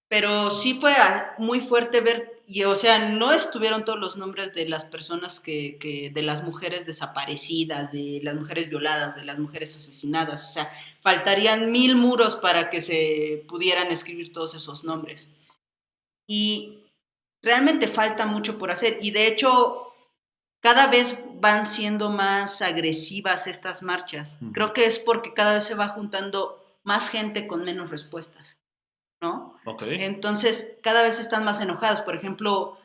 Pero sí fue muy fuerte ver, y o sea, no estuvieron todos los nombres de las personas de las mujeres desaparecidas, de las mujeres violadas, de las mujeres asesinadas, o sea, faltarían 1000 muros para que se pudieran escribir todos esos nombres. Y realmente falta mucho por hacer, y de hecho cada vez van siendo más agresivas estas marchas. Uh-huh. Creo que es porque cada vez se va juntando más gente con menos respuestas, ¿no? Okay. Entonces, cada vez están más enojados. Por ejemplo,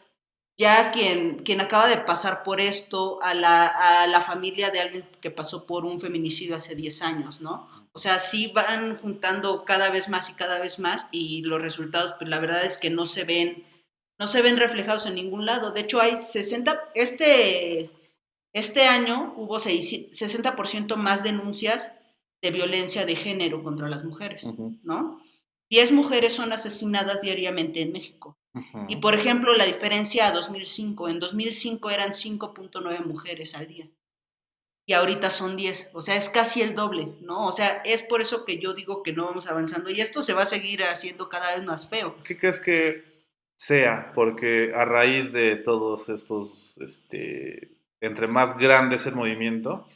ya quien acaba de pasar por esto, a la familia de alguien que pasó por un feminicidio hace 10 años, ¿no? O sea, sí van juntando cada vez más y cada vez más, y los resultados, pues la verdad es que no se ven reflejados en ningún lado. De hecho, hay 60, este año hubo 60% más denuncias de violencia de género contra las mujeres, uh-huh, ¿no? 10 mujeres son asesinadas diariamente en México. Uh-huh. Y, por ejemplo, la diferencia a 2005. En 2005 eran 5.9 mujeres al día. Y ahorita son 10. O sea, es casi el doble, ¿no? O sea, es por eso que yo digo que no vamos avanzando. Y esto se va a seguir haciendo cada vez más feo. ¿Qué crees que sea? Porque a raíz de todos estos, entre más grande es el movimiento,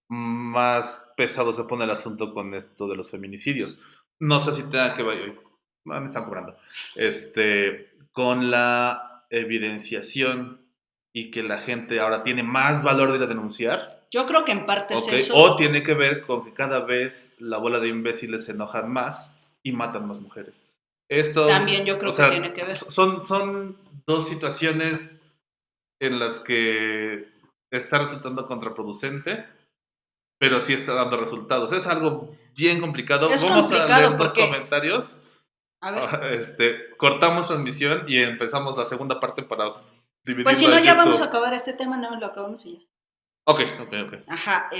más pesado se pone el asunto con esto de los feminicidios. No sé si tenga que ver, me están cobrando, con la evidenciación y que la gente ahora tiene más valor de ir a denunciar. Yo creo que en parte es eso. O tiene que ver con que cada vez la bola de imbéciles se enojan más y matan más mujeres. Esto también yo creo que tiene que ver. Son dos situaciones en las que está resultando contraproducente, pero sí está dando resultados. Es algo bien complicado. Vamos a leer dos comentarios. A ver. Cortamos transmisión y empezamos la segunda parte para dividirlo. Pues si no, ya vamos a acabar este tema, no lo acabamos y ya. Ok. Ajá,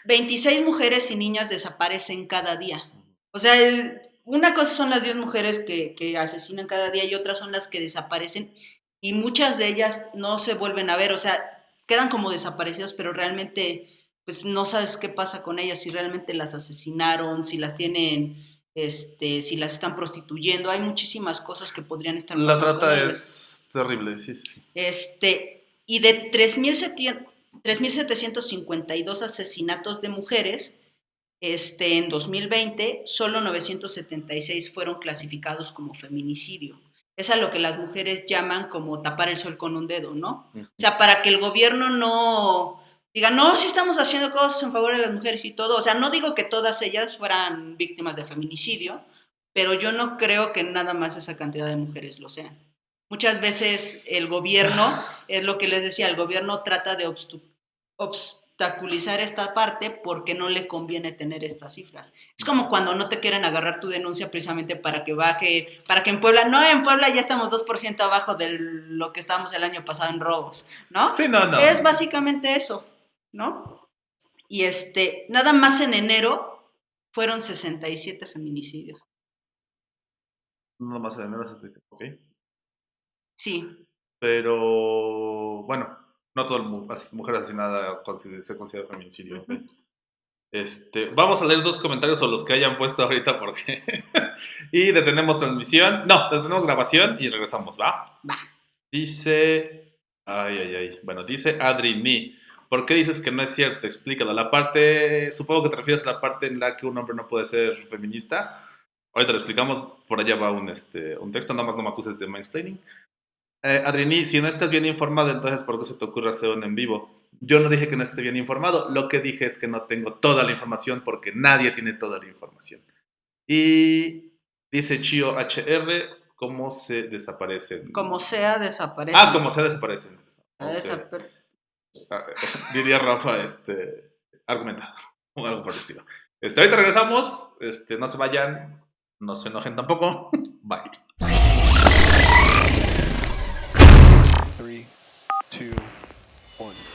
26 mujeres y niñas desaparecen cada día. O sea, una cosa son las 10 mujeres que asesinan cada día, y otras son las que desaparecen, y muchas de ellas no se vuelven a ver. O sea, quedan como desaparecidas, pero realmente pues no sabes qué pasa con ellas, si realmente las asesinaron, si las tienen, si las están prostituyendo. Hay muchísimas cosas que podrían estar pasando. La trata es terrible, sí. Y de 3.752 asesinatos de mujeres, en 2020, solo 976 fueron clasificados como feminicidio. Es a lo que las mujeres llaman como tapar el sol con un dedo, ¿no? Uh-huh. O sea, para que el gobierno no diga, no, sí estamos haciendo cosas en favor de las mujeres y todo. O sea, no digo que todas ellas fueran víctimas de feminicidio, pero yo no creo que nada más esa cantidad de mujeres lo sean. Muchas veces el gobierno, es lo que les decía, el gobierno trata de obstaculizar esta parte porque no le conviene tener estas cifras. Es como cuando no te quieren agarrar tu denuncia precisamente para que baje, para que en Puebla ya estamos 2% abajo de lo que estábamos el año pasado en robos, ¿no? Sí, no. Es básicamente eso, ¿no? Y nada más en enero fueron 67 feminicidios. Nada más en enero, ok. Sí. Pero, bueno, no toda mujer asesinada se considera feminicidio. Ujú. Vamos a leer 2 comentarios o los que hayan puesto ahorita porque... y detenemos transmisión. No, detenemos grabación y regresamos, ¿va? Va. Dice... Bueno, dice Adri Ni. ¿Por qué dices que no es cierto? Explícalo. La parte... Supongo que te refieres a la parte en la que un hombre no puede ser feminista. Ahorita lo explicamos. Por allá va un texto. Nada más no me acuses de mansplaining. Adrini, si no estás bien informado, entonces ¿por qué se te ocurre hacer un en vivo? Yo no dije que no esté bien informado, lo que dije es que no tengo toda la información porque nadie tiene toda la información. Y dice Chio HR, ¿cómo se desaparecen? Como sea, desaparecen. Ah, como se desaparecen. Okay. Diría Rafa, argumenta, o algo por el estilo. Ahorita regresamos, no se vayan, no se enojen tampoco. Bye. 3, 2, 1.